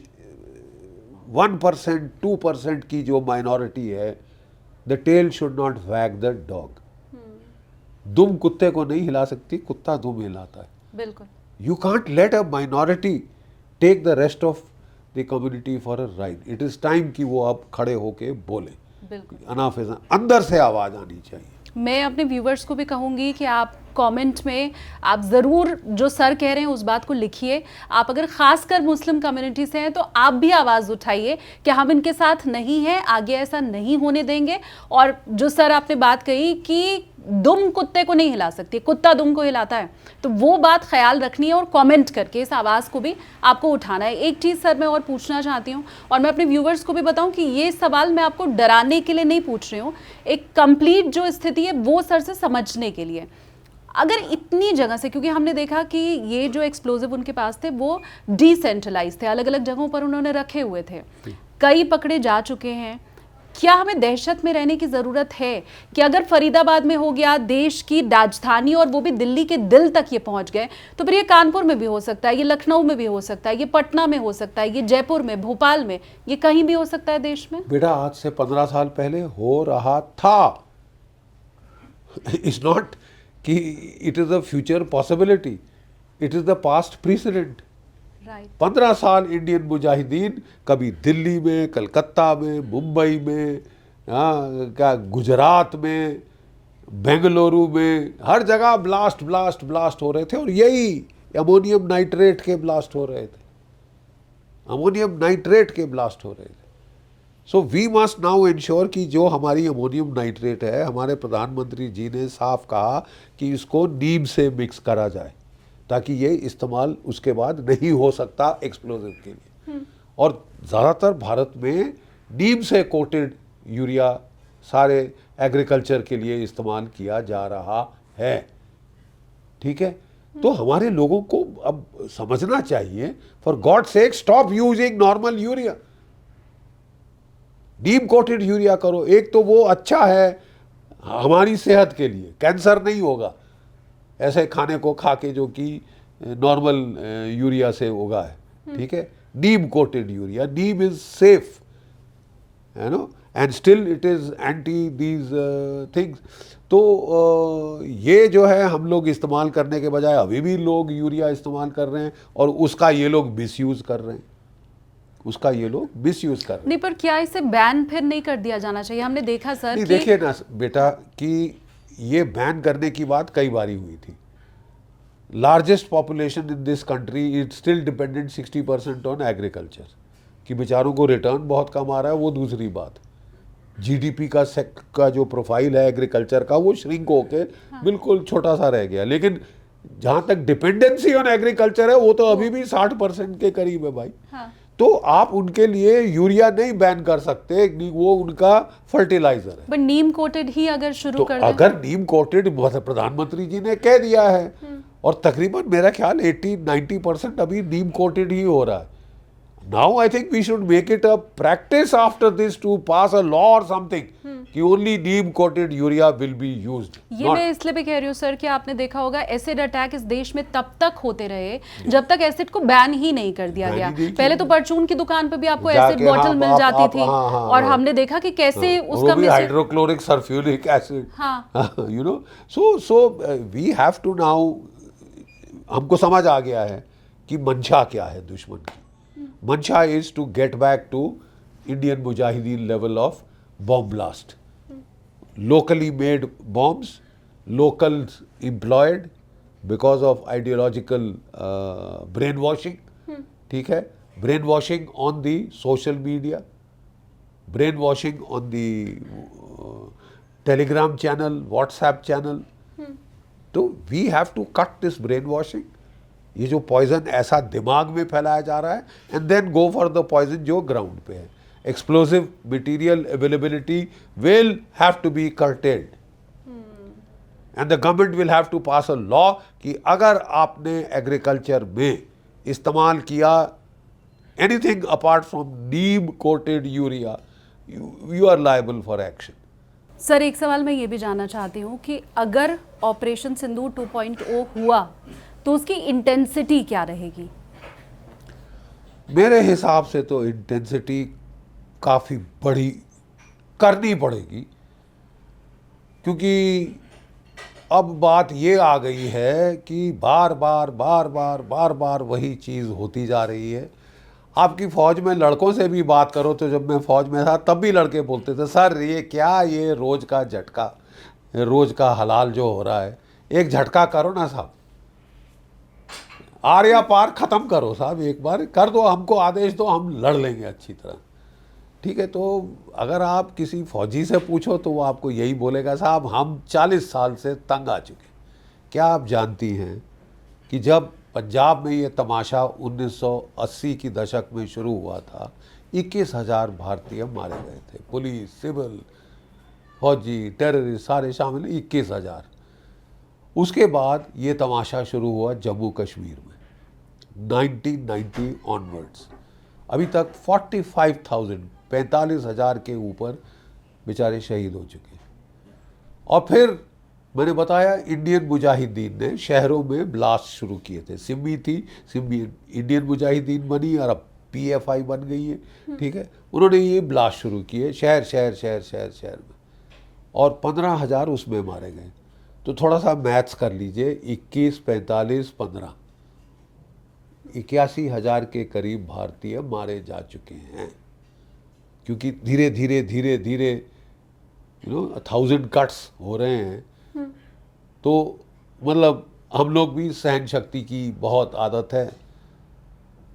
1%, 2% की जो माइनॉरिटी है, द टेल शुड नॉट वैग द डॉग। दुम कुत्ते को नहीं हिला सकती, कुत्ता दुम हिलाता है। बिल्कुल। You can't let a minority take the rest of the community for a ride. It is time कि वो अब खड़े होके बोले। बिल्कुल। अनाफ अंदर से आवाज आनी चाहिए। मैं अपने व्यूवर्स को भी कहूँगी कि आप कमेंट में आप ज़रूर जो सर कह रहे हैं उस बात को लिखिए। आप अगर ख़ासकर मुस्लिम कम्युनिटी से हैं तो आप भी आवाज़ उठाइए कि हम इनके साथ नहीं हैं, आगे ऐसा नहीं होने देंगे। और जो सर आपने बात कही कि दुम कुत्ते को नहीं हिला सकती, कुत्ता दुम को हिलाता है, तो वो बात ख्याल रखनी है और कमेंट करके इस आवाज़ को भी आपको उठाना है। एक चीज़ सर मैं और पूछना चाहती हूँ, और मैं अपने व्यूवर्स को भी बताऊँ कि ये सवाल मैं आपको डराने के लिए नहीं पूछ रही हूँ, एक कंप्लीट जो स्थिति है वो सर से समझने के लिए। अगर इतनी जगह से, क्योंकि हमने देखा कि ये जो एक्सप्लोजिव उनके पास थे वो डिसेंट्रलाइज थे, अलग अलग जगहों पर उन्होंने रखे हुए थे, कई पकड़े जा चुके हैं, क्या हमें दहशत में रहने की ज़रूरत है कि अगर फरीदाबाद में हो गया, देश की राजधानी और वो भी दिल्ली के दिल तक ये पहुंच गए, तो फिर ये कानपुर में भी हो सकता है, ये लखनऊ में भी हो सकता है, ये पटना में हो सकता है, ये जयपुर में, भोपाल में, ये कहीं भी हो सकता है देश में। बेटा आज से 15 साल पहले हो रहा था। इट्स नॉट कि it is a future possibility, it is the past precedent. Right. 15 साल इंडियन मुजाहिदीन कभी दिल्ली में, कलकत्ता में, मुंबई में, क्या गुजरात में, बेंगलुरु में, हर जगह ब्लास्ट ब्लास्ट ब्लास्ट हो रहे थे और यही अमोनियम नाइट्रेट के ब्लास्ट हो रहे थे, अमोनियम नाइट्रेट के ब्लास्ट हो रहे थे। So we must now ensure कि जो हमारी अमोनियम नाइट्रेट है, हमारे प्रधानमंत्री जी ने साफ कहा कि इसको नीम से मिक्स करा जाए ताकि ये इस्तेमाल उसके बाद नहीं हो सकता एक्सप्लोजिव के लिए। और ज़्यादातर भारत में नीम से कोटेड यूरिया सारे एग्रीकल्चर के लिए इस्तेमाल किया जा रहा है, ठीक है। तो हमारे लोगों को अब समझना चाहिए, for God sake stop using normal urea, Neem coated urea करो। एक तो वो अच्छा है हमारी सेहत के लिए, कैंसर नहीं होगा ऐसे खाने को खा के जो कि नॉर्मल यूरिया से उगा है, ठीक है। Neem coated urea, neem is safe, you know, and still it is anti these things. तो ये जो है हम लोग इस्तेमाल करने के बजाय अभी भी लोग यूरिया इस्तेमाल कर रहे हैं और उसका ये लोग मिसयूज कर रहे हैं, उसका ये लोग मिसयूज कर रहे हैं। नहीं, पर क्या इसे बैन फिर नहीं कर दिया जाना चाहिए? हमने देखा सर नहीं, कि देखिए ना बेटा कि ये बैन करने की बात कई बारी हुई थी। Largest population in this country is still dependent 60% on agriculture, कि बेचारों को रिटर्न बहुत कम आ रहा है वो दूसरी बात। जीडीपी का जो प्रोफाइल है एग्रीकल्चर का वो श्रिंक होके बिल्कुल छोटा सा रह गया, लेकिन जहाँ तक डिपेंडेंसी ऑन एग्रीकल्चर है वो तो अभी भी 60% के करीब है भाई। हाँ। तो आप उनके लिए यूरिया नहीं बैन कर सकते, वो उनका फर्टिलाइजर है। बट नीम कोटेड ही अगर शुरू तो कर दें, अगर नीम कोटेड प्रधानमंत्री जी ने कह दिया है और तकरीबन मेरा ख्याल 80-90% अभी नीम कोटेड ही हो रहा है। Now I think we should make it a practice after this to pass a law or something कि only neem coated urea will be used. ये मैं इसलिए भी कह रही हूँ सर कि आपने देखा होगा एसिड अटैक इस देश में तब तक होते रहे जब तक एसिड को बैन ही नहीं कर दिया गया। पहले तो परचून की दुकान पे भी आपको एसिड बॉटल मिल जाती थी और हमने देखा कि कैसे उसका hydrochloric sulphuric acid, you know. So we have to now, हमको समझ आ गया है कि मंशा क्या है दुश्मन की। मंशा is to get back to Indian Mujahideen level of bomb blast. Locally made bombs, locals employed because of ideological brainwashing, ठीक है, brainwashing on the social media, brainwashing on the Telegram channel, WhatsApp channel. तो we have to cut this brainwashing. ये जो पॉइजन ऐसा दिमाग में फैलाया जा रहा है and then go for the poison जो ग्राउंड पे है। Explosive material availability will have to be curtailed and the government will have to pass a law कि अगर आपने एग्रीकल्चर में इस्तेमाल किया anything apart from neem coated urea, you are liable for action. Sir एक सवाल मैं ये भी जानना चाहती हूँ कि अगर ऑपरेशन सिंदूर 2.0 हुआ तो उसकी इंटेंसिटी क्या रहेगी? मेरे हिसाब से तो इंटेंसिटी काफ़ी बड़ी करनी पड़ेगी, क्योंकि अब बात ये आ गई है कि बार बार वही चीज़ होती जा रही है। आपकी फ़ौज में लड़कों से भी बात करो तो जब मैं फ़ौज में था तब भी लड़के बोलते थे सर ये क्या, ये रोज़ का झटका, रोज़ का हलाल जो हो रहा है, एक झटका करो ना साहब, आर या पार ख़त्म करो साहब, एक बार कर दो, हमको आदेश दो, हम लड़ लेंगे अच्छी तरह, ठीक है। तो अगर आप किसी फौजी से पूछो तो वो आपको यही बोलेगा साहब हम 40 साल से तंग आ चुके। क्या आप जानती हैं कि जब पंजाब में ये तमाशा 1980 की दशक में शुरू हुआ था, 21,000 भारतीय मारे गए थे, पुलिस, सिविल, फौजी, टेररिस्ट सारे शामिल, 21,000। उसके बाद ये तमाशा शुरू हुआ जम्मू कश्मीर में 1990 ऑनवर्ड्स, अभी तक 45,000 के ऊपर बेचारे शहीद हो चुके हैं। और फिर मैंने बताया इंडियन मुजाहिदीन ने शहरों में ब्लास्ट शुरू किए थे। सिम्मी थी, सिम्मी इंडियन मुजाहिदीन बनी और अब PFI बन गई है, ठीक है। उन्होंने ये ब्लास्ट शुरू किए शहर में और 15,000 उसमें मारे गए। तो थोड़ा सा मैथ्स कर लीजिए, 21, 45, 15, 81,000 के करीब भारतीय मारे जा चुके हैं, क्योंकि धीरे धीरे धीरे धीरे 1,000 कट्स हो रहे हैं। तो मतलब हम लोग भी सहन शक्ति की बहुत आदत है,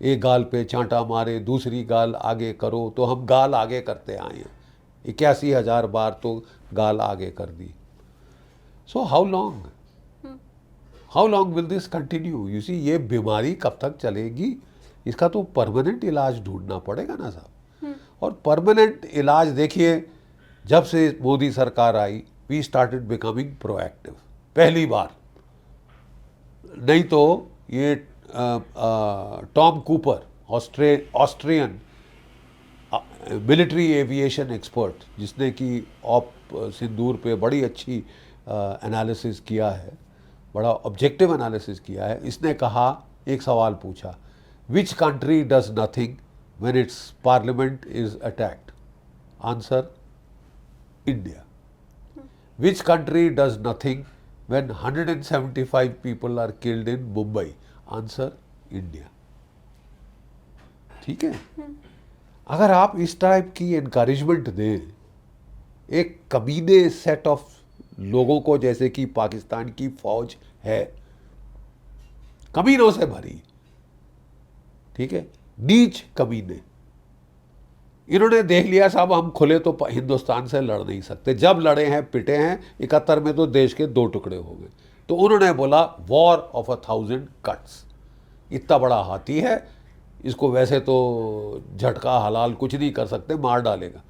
एक गाल पे चांटा मारे दूसरी गाल आगे करो, तो हम गाल आगे करते आए हैं। 81,000 बार तो गाल आगे कर दी। So how long will this continue? You see, ये बीमारी कब तक चलेगी? इसका तो परमानेंट इलाज ढूंढना पड़ेगा ना साहब। और परमानेंट इलाज देखिए, जब से मोदी सरकार आई, वी स्टार्टेड बिकमिंग प्रोएक्टिव पहली बार। नहीं तो ये Tom Cooper, Austrian military aviation expert, जिसने कि सिंदूर पे बड़ी अच्छी एनालिसिस किया है, बड़ा ऑब्जेक्टिव एनालिसिस किया है, इसने कहा, एक सवाल पूछा, which country does nothing when it's parliament is attacked? Answer, India. Which country does nothing when 175 people are killed in Mumbai? Answer, India. ठीक है? अगर आप इस टाइप की एनकरेजमेंट दें एक कमीने सेट ऑफ लोगों को, जैसे कि पाकिस्तान की फौज है, कमीनों से भरी, ठीक है, नीच कमीने, इन्होंने देख लिया साहब हम खुले तो हिंदुस्तान से लड़ नहीं सकते। जब लड़े हैं, पिटे हैं, 71 में तो देश के 2 टुकड़े हो गए। तो उन्होंने बोला वॉर ऑफ 1,000 कट्स। इतना बड़ा हाथी है, इसको वैसे तो झटका हलाल कुछ नहीं कर सकते, मार डालेगा।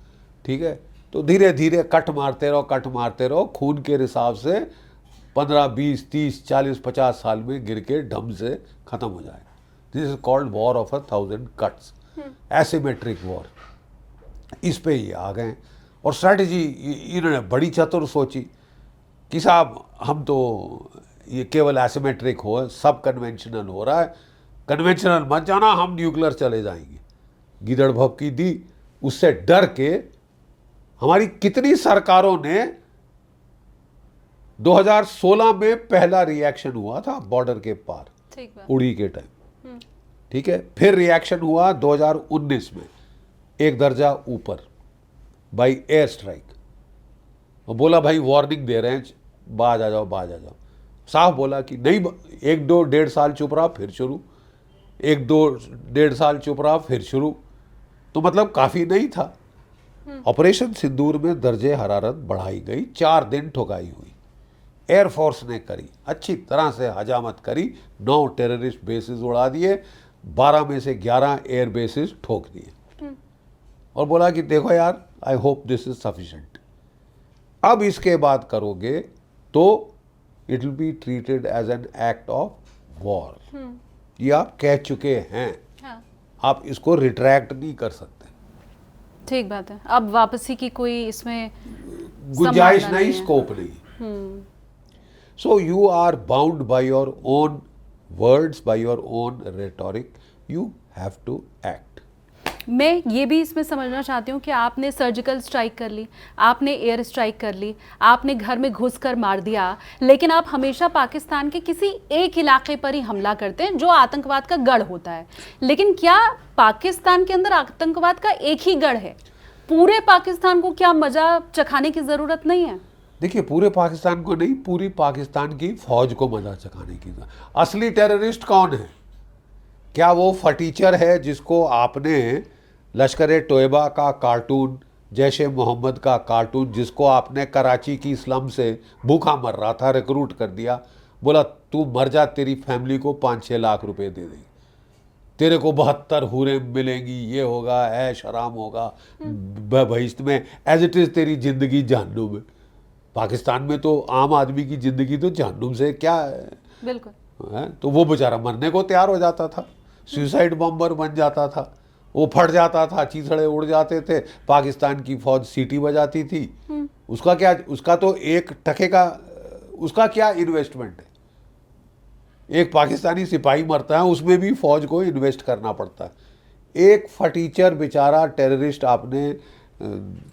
ठीक है, तो धीरे धीरे कट मारते रहो, खून के हिसाब से 15, 20, 30, 40, 50 साल में गिर के ढम से खत्म हो जाए। This is called war of 1,000 cuts, asymmetric war. इस पे ही आ गए। और स्ट्रैटेजी इन्होंने बड़ी चतुर सोची कि साहब हम तो ये केवल एसिमेट्रिक हो, सब कन्वेंशनल हो रहा है, कन्वेंशनल मत जाना, हम न्यूक्लियर चले जाएंगे। गिदड़ भभकी दी, उससे डर के हमारी कितनी सरकारों ने 2016 में पहला रिएक्शन हुआ था बॉर्डर के पार, उड़ी के टाइम, ठीक है, फिर रिएक्शन हुआ 2019 में एक दर्जा ऊपर बाई एयर स्ट्राइक। और बोला भाई वार्निंग दे रहे हैं, बाज आ जाओ। साफ बोला कि नहीं, 1-2-1.5 साल चुप रहा, फिर शुरू, 1-2-1.5 साल चुप रहा, फिर शुरू। तो मतलब काफ़ी नहीं था। ऑपरेशन सिंदूर में दर्जे हरारत बढ़ाई गई, 4 दिन ठुकाई हुई, एयरफोर्स ने करी, अच्छी तरह से हजामत करी, 9 टेररिस्ट बेसिस उड़ा दिए, 12 में से 11 एयर बेसिस ठोक दिए, और बोला कि देखो यार, I hope this is sufficient. अब इसके बाद करोगे तो it will be treated as an act of war. ये आप कह चुके हैं, हाँ। आप इसको रिट्रैक्ट नहीं कर सकते। ठीक बात है, अब वापसी की कोई इसमें गुंजाइश नहीं, स्कोप नहीं। So you are bound by your own words, by your own rhetoric, you have to act. मैं ये भी इसमें समझना चाहती हूँ कि आपने सर्जिकल स्ट्राइक कर ली, आपने एयर स्ट्राइक कर ली, आपने घर में घुसकर मार दिया, लेकिन आप हमेशा पाकिस्तान के किसी एक इलाके पर ही हमला करते हैं जो आतंकवाद का गढ़ होता है। लेकिन क्या पाकिस्तान के अंदर आतंकवाद का एक ही गढ़ है? पूरे पाकिस्तान को क्या मजा चखाने की ज़रूरत नहीं है? देखिए, पूरे पाकिस्तान को नहीं, पूरी पाकिस्तान की फौज को मजा चखाने की। असली टेररिस्ट कौन है? क्या वो फटीचर है जिसको आपने लश्कर तोयबा का कार्टून, जैश ए मोहम्मद का कार्टून, जिसको आपने कराची की स्लम से भूखा मर रहा था रिक्रूट कर दिया, बोला तू मर जा, तेरी फैमिली को 5-6 लाख रुपए दे देंगे, तेरे को 72 हूरें मिलेंगी, ये होगा, ऐश आराम होगा बहिश्त में, एज इट इज़ तेरी ज़िंदगी जहन्नुम है। पाकिस्तान में तो आम आदमी की ज़िंदगी तो जहन्नुम से क्या है, बिल्कुल है? तो वो बेचारा मरने को तैयार हो जाता था, सुसाइड बॉम्बर बन जाता था, वो फट जाता था, चीथड़े उड़ जाते थे, पाकिस्तान की फौज सीटी बजाती थी। उसका क्या, उसका तो 1 टके का, उसका क्या इन्वेस्टमेंट है? एक पाकिस्तानी सिपाही मरता है, उसमें भी फौज को इन्वेस्ट करना पड़ता है। एक फटीचर बेचारा टेररिस्ट आपने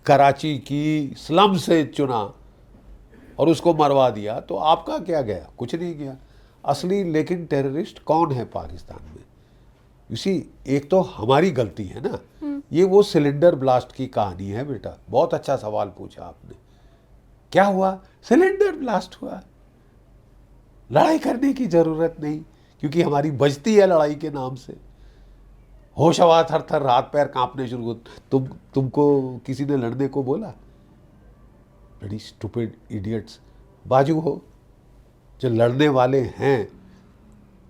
कराची की स्लम से चुना और उसको मरवा दिया, तो आपका क्या गया? कुछ नहीं गया। असली लेकिन टेररिस्ट कौन है पाकिस्तान में? इसी एक तो हमारी गलती है ना, ये वो सिलेंडर ब्लास्ट की कहानी है बेटा। बहुत अच्छा सवाल पूछा आपने। क्या हुआ? सिलेंडर ब्लास्ट हुआ। लड़ाई करने की जरूरत नहीं, क्योंकि हमारी बचती है लड़ाई के नाम से। होश हवा थर थर, हाथ पैर कांपने शुरू। तुमको किसी ने लड़ने को बोला? बड़ी स्टूपिड इडियट्स। बाजू हो, जो लड़ने वाले हैं,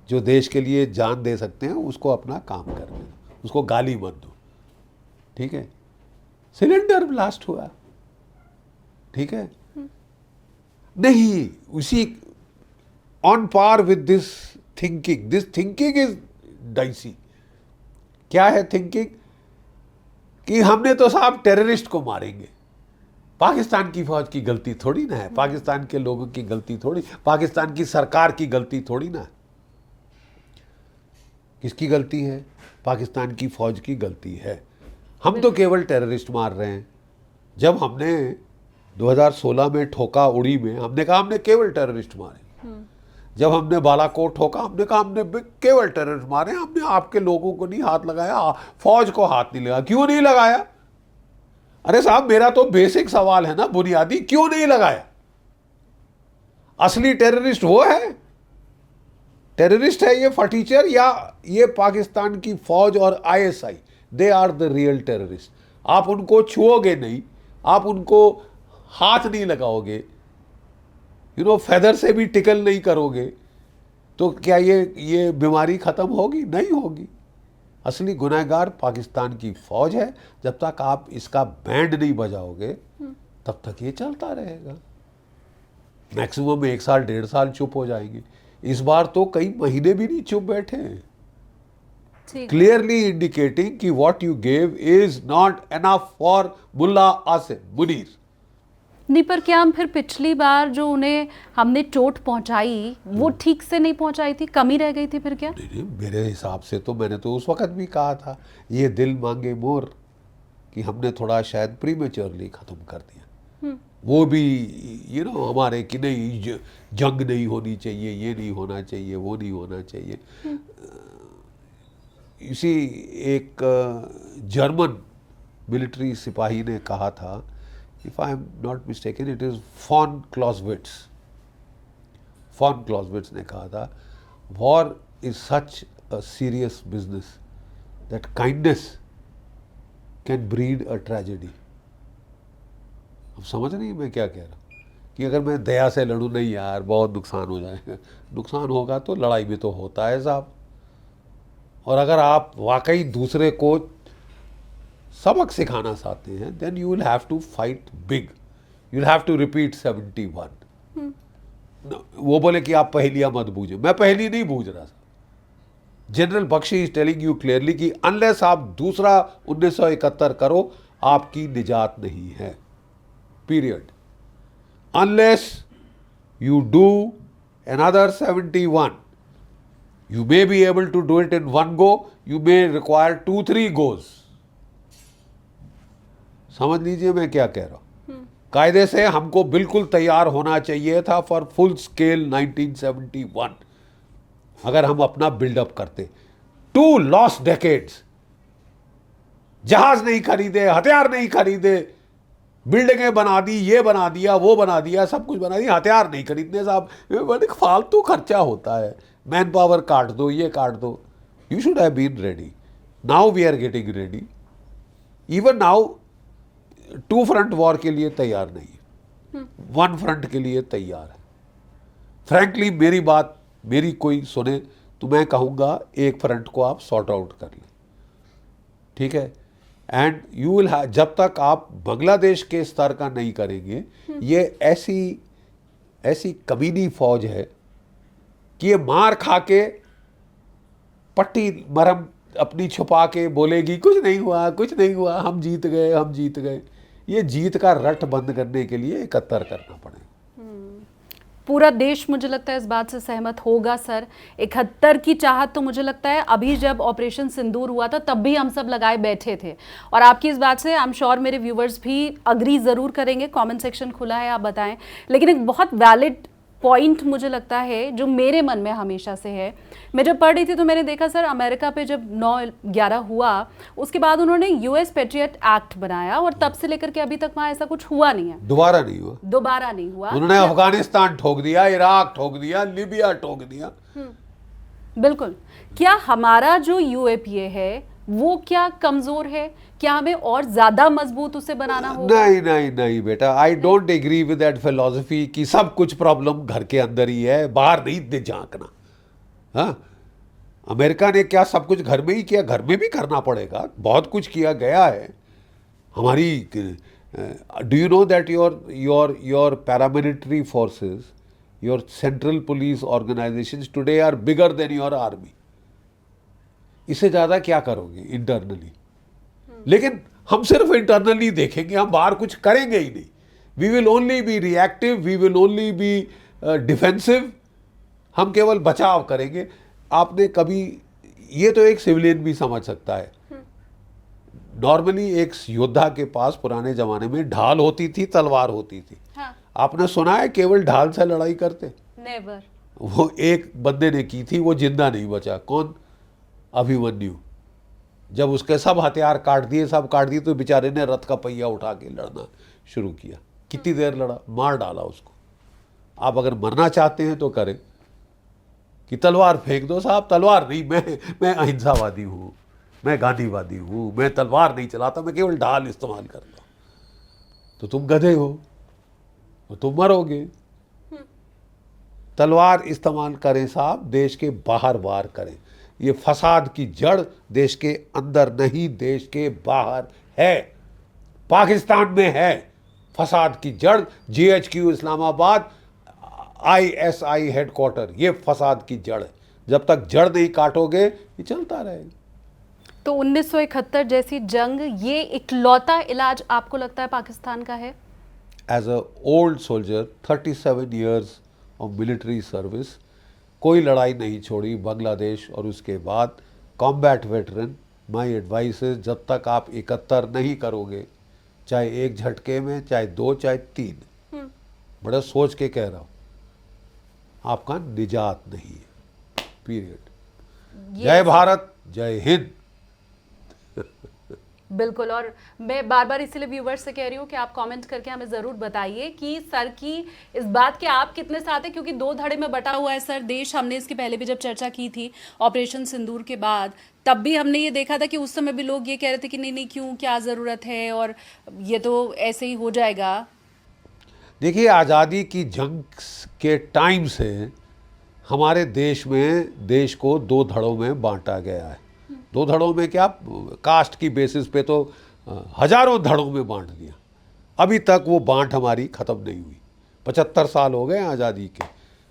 जो देश के लिए जान दे सकते हैं, उसको अपना काम करने दो, उसको गाली मत दो, ठीक है? सिलेंडर ब्लास्ट हुआ, ठीक है? नहीं, उसी on par with this thinking is dicey. क्या है थिंकिंग? कि हमने तो साहब टेररिस्ट को मारेंगे। पाकिस्तान की फौज की गलती थोड़ी ना है, पाकिस्तान के लोगों की गलती थोड़ी, पाकिस्तान की सरकार की गलती थोड़ी ना है। किसकी गलती है? पाकिस्तान की फौज की गलती है। हम तो केवल टेररिस्ट मार रहे हैं। जब हमने 2016 में ठोका उड़ी में, हमने कहा हमने केवल टेररिस्ट मारे। जब हमने बालाकोट ठोका, हमने कहा हमने केवल टेररिस्ट मारे, हमने आपके लोगों को नहीं हाथ लगाया, फौज को हाथ नहीं लगाया। क्यों नहीं लगाया? अरे साहब, मेरा तो बेसिक सवाल है ना, बुनियादी, क्यों नहीं लगाया? असली टेररिस्ट वो है? टेररिस्ट है ये फटीचर, या ये पाकिस्तान की फौज और ISI? They are the real terrorist. आप उनको छुओगे नहीं, आप उनको हाथ नहीं लगाओगे, फेदर से भी टिकल नहीं करोगे, तो क्या ये बीमारी खत्म होगी? नहीं होगी। असली गुनहगार पाकिस्तान की फौज है। जब तक आप इसका बैंड नहीं बजाओगे, तब तक ये चलता रहेगा। मैक्सिमम 1 साल 1.5 साल चुप हो जाएंगे। इस बार तो कई महीने भी नहीं चुप बैठे हैं, क्लियरली इंडिकेटिंग कि what you gave is not enough for mullah Asim Munir. नहीं, पर क्या हम फिर पिछली बार जो उन्हें हमने चोट पहुंचाई, वो ठीक से नहीं पहुंचाई थी, कमी रह गई थी फिर क्या? नहीं, मेरे हिसाब से तो मैंने तो उस वक्त भी कहा था, ये दिल मांगे मोर, कि हमने थोड़ा शायद प्रीमेच्योरली खत्म कर दिया। वो भी हमारे कि नहीं, जंग नहीं होनी चाहिए, ये नहीं होना चाहिए, वो नहीं होना चाहिए। इसी एक जर्मन मिलिट्री सिपाही ने कहा था, if I am not mistaken, it is von Clausewitz ने कहा था, war is such a serious business that kindness can breed a tragedy। अब समझ नहीं मैं क्या कह रहा हूँ? कि अगर मैं दया से लड़ूँ, नहीं यार बहुत नुकसान हो जाएगा, नुकसान होगा तो लड़ाई भी तो होता है साहब। और अगर आप वाकई दूसरे को सबक सिखाना चाहते हैं, then you will have to fight big, you will have to repeat 71। वो बोले कि आप पहेलियां मत बूझे, मैं पहेली नहीं बूझ रहा था। General Bakshi is telling you clearly कि अनलेस आप दूसरा 1971 करो, आपकी निजात नहीं है, period. Unless you do another 71, you may be able to do it in one go, you may require 2-3 goes। समझ लीजिए मैं क्या कह रहा हूं। कायदे से हमको बिल्कुल तैयार होना चाहिए था फॉर फुल स्केल 1971, अगर हम अपना बिल्डअप करते। 2 लॉस्ट डेकेड्स, जहाज नहीं खरीदे, हथियार नहीं खरीदे, बिल्डिंगें बना दी, ये बना दिया, वो बना दिया, सब कुछ बना दिया, हथियार नहीं खरीदने साहब, बड़े फालतू खर्चा होता है। मैन पावर काट दो, ये काट दो। You should have been ready. Now we are getting ready. Even now 2 front war के लिए तैयार नहीं है, 1 फ्रंट के लिए तैयार है। फ्रैंकली मेरी बात मेरी कोई सुने तो मैं कहूँगा 1 फ्रंट को आप सॉर्ट आउट कर लें, ठीक है। एंड यू विल हैव, जब तक आप बांग्लादेश के स्तर का नहीं करेंगे, ये ऐसी कमीनी फौज है कि ये मार खा के पट्टी मरहम अपनी छुपा के बोलेगी कुछ नहीं हुआ, कुछ नहीं हुआ, हम जीत गए, हम जीत गए। ये जीत का रट बंद करने के लिए 71 करना पड़ेगा। पूरा देश मुझे लगता है इस बात से सहमत होगा सर। 71 की चाहत तो मुझे लगता है अभी जब ऑपरेशन सिंदूर हुआ था तब भी हम सब लगाए बैठे थे, और आपकी इस बात से आई एम श्योर मेरे व्यूवर्स भी अग्री ज़रूर करेंगे। कमेंट सेक्शन खुला है, आप बताएं। लेकिन एक बहुत वैलिड पॉइंट मुझे लगता है जो मेरे मन में हमेशा से है, मैं जब पढ़ रही थी तो मैंने देखा सर, अमेरिका पे जब 9/11 हुआ उसके बाद उन्होंने यूएस पेट्रियट एक्ट बनाया और तब से लेकर के अभी तक वहाँ ऐसा कुछ हुआ नहीं है, दोबारा नहीं हुआ। उन्होंने अफगानिस्तान ठोक दिया, इराक ठोक दिया, लीबिया ठोक दिया। बिल्कुल। क्या हमारा जो यूएपीए है वो क्या कमजोर है? क्या हमें और ज्यादा मजबूत उसे बनाना होगा? नहीं बेटा, I don't agree with that philosophy कि सब कुछ प्रॉब्लम घर के अंदर ही है, बाहर नहीं झांकना। हाँ, अमेरिका ने क्या सब कुछ घर में ही किया? घर में भी करना पड़ेगा, बहुत कुछ किया गया है। हमारी do you know that your paramilitary forces, your central police organisations today are bigger than your army. इससे ज़्यादा क्या करोगे इंटरनली? लेकिन हम सिर्फ इंटरनली देखेंगे, हम बाहर कुछ करेंगे ही नहीं। We will only be reactive, we will only be defensive, हम केवल बचाव करेंगे। आपने कभी, ये तो एक सिविलियन भी समझ सकता है, नॉर्मली एक योद्धा के पास पुराने जमाने में ढाल होती थी, तलवार होती थी। हाँ। आपने सुना है केवल ढाल से लड़ाई करते? नेवर। वो एक बंदे ने की थी, वो जिंदा नहीं बचा। कौन? अभिमन्यु। जब उसके सब हथियार काट दिए, तो बेचारे ने रथ का पहिया उठा के लड़ना शुरू किया। कितनी देर लड़ा? मार डाला उसको। आप अगर मरना चाहते हैं तो करें कि तलवार फेंक दो। साहब तलवार नहीं, मैं अहिंसावादी हूँ, मैं गांधीवादी हूँ, मैं तलवार नहीं चलाता, मैं केवल ढाल इस्तेमाल करता हूँ। तो तुम गधे हो, तो तुम मरोगे। तलवार इस्तेमाल करें साहब, देश के बाहर वार करें। ये फसाद की जड़ देश के अंदर नहीं, देश के बाहर है। पाकिस्तान में है फसाद की जड़। GHQ इस्लामाबाद, ISI हेडक्वार्टर, ये फसाद की जड़ है। जब तक जड़ नहीं काटोगे ये चलता रहेगा। तो 1971 जैसी जंग ये इकलौता इलाज आपको लगता है पाकिस्तान का है? As a old soldier, 37 years of military service, कोई लड़ाई नहीं छोड़ी बांग्लादेश और उसके बाद कॉम्बैट वेटरन। माय एडवाइस है, जब तक आप 71 नहीं करोगे, चाहे एक झटके में, चाहे 2, चाहे 3, बड़ा सोच के कह रहा हूँ, आपका निजात नहीं है। पीरियड। जय भारत, जय हिंद। बिल्कुल। और मैं बार बार इसीलिए व्यूवर्स से कह रही हूँ कि आप कमेंट करके हमें ज़रूर बताइए कि सर की इस बात के आप कितने साथ हैं, क्योंकि 2 धड़े में बटा हुआ है सर देश। हमने इसके पहले भी जब चर्चा की थी ऑपरेशन सिंदूर के बाद, तब भी हमने ये देखा था कि उस समय भी लोग ये कह रहे थे कि नहीं क्यों, क्या ज़रूरत है, और ये तो ऐसे ही हो जाएगा। देखिए, आज़ादी की जंग के टाइम से हमारे देश में देश को 2 धड़ों में बांटा गया है। 2 धड़ों में क्या, कास्ट की बेसिस पे तो हजारों धड़ों में बांट दिया। अभी तक वो बांट हमारी ख़त्म नहीं हुई। 75 साल हो गए आज़ादी के।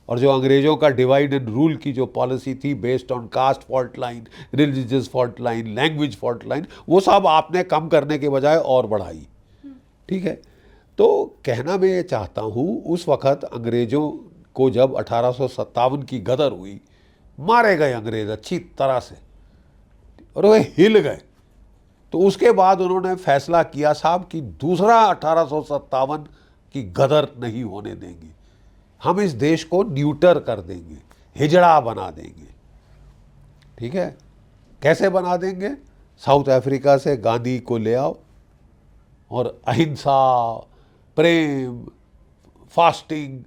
और जो अंग्रेज़ों का डिवाइड एंड रूल की जो पॉलिसी थी, based on caste fault line, religious fault line, language fault line, वो सब आपने कम करने के बजाय और बढ़ाई। ठीक है, तो कहना मैं ये चाहता हूँ, उस वक़्त अंग्रेज़ों को जब 1857 की गदर हुई, मारे गए अंग्रेज़ अच्छी तरह से और वे हिल गए। तो उसके बाद उन्होंने फैसला किया साहब कि दूसरा 1857 की गदर नहीं होने देंगे, हम इस देश को न्यूटर कर देंगे, हिजड़ा बना देंगे। ठीक है, कैसे बना देंगे? साउथ अफ्रीका से गांधी को ले आओ और अहिंसा, प्रेम, फास्टिंग,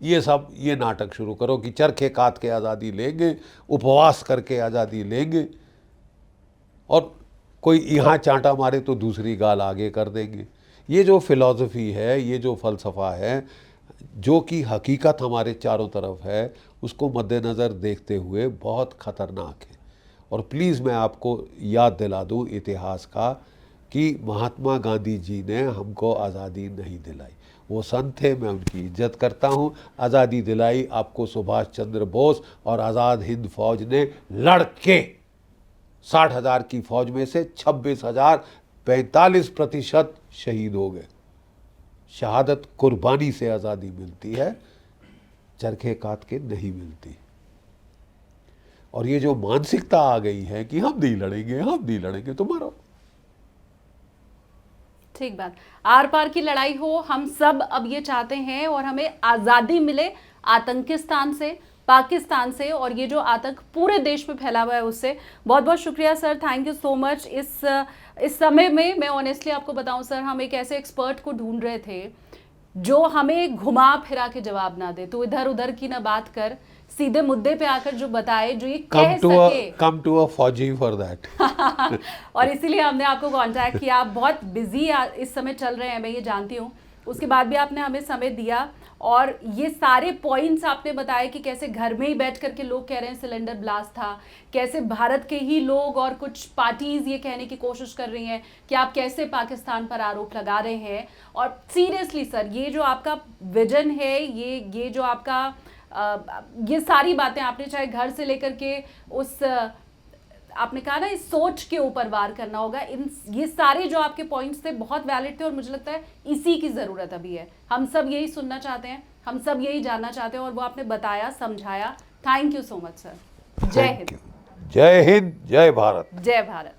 ये नाटक शुरू करो कि चरखे काट के आज़ादी लेंगे, उपवास करके आज़ादी लेंगे, और कोई यहाँ चांटा मारे तो दूसरी गाल आगे कर देंगे। ये जो फिलॉसफी है, ये जो फ़लसफ़ा है, जो कि हकीकत हमारे चारों तरफ है, उसको मद्देनज़र देखते हुए बहुत ख़तरनाक है। और प्लीज़ मैं आपको याद दिला दूँ इतिहास का कि महात्मा गांधी जी ने हमको आज़ादी नहीं दिलाई। वो संत थे, मैं उनकी इज्जत करता हूँ। आज़ादी दिलाई आपको सुभाष चंद्र बोस और आज़ाद हिंद फौज ने लड़के। 60,000 की फौज में से 26,000, 45% शहीद हो गए। शहादत कुर्बानी से आज़ादी मिलती है, चरखे काट के नहीं मिलती। और ये जो मानसिकता आ गई है कि हम नहीं लड़ेंगे, तो मरो। ठीक बात। आर पार की लड़ाई हो, हम सब अब ये चाहते हैं और हमें आज़ादी मिले, आतंकिस्तान से, पाकिस्तान से, और ये जो आतंक पूरे देश में फैला हुआ है उससे। बहुत बहुत शुक्रिया sir, thank you so much. इस समय में मैं ऑनेस्टली आपको बताऊं सर, हम एक ऐसे एक्सपर्ट को ढूंढ रहे थे जो हमें घुमा फिरा के जवाब ना दे, तो इधर उधर की ना बात कर, सीधे मुद्दे पे आकर जो बताए, जो ये कह सके। कम टू अ फौजी फॉर दैट। और इसीलिए हमने आपको कांटेक्ट किया। आप बहुत बिजी इस समय चल रहे हैं, मैं ये जानती हूँ, उसके बाद भी आपने हमें समय दिया और ये सारे पॉइंट्स आपने बताए कि कैसे घर में ही बैठ करके लोग कह रहे हैं सिलेंडर ब्लास्ट था, कैसे भारत के ही लोग और कुछ पार्टीज ये कहने की कोशिश कर रही हैं कि आप कैसे पाकिस्तान पर आरोप लगा रहे हैं। और सीरियसली सर, ये जो आपका विजन है, ये जो आपका ये सारी बातें आपने चाहे घर से लेकर के उस आपने कहा ना इस सोच के ऊपर वार करना होगा, ये सारे जो आपके पॉइंट्स थे बहुत वैलिड थे और मुझे लगता है इसी की ज़रूरत अभी है। हम सब यही सुनना चाहते हैं, हम सब यही जानना चाहते हैं और वो आपने बताया, समझाया। Thank you so much sir. जय हिंद। जय हिंद, जय भारत। जय भारत।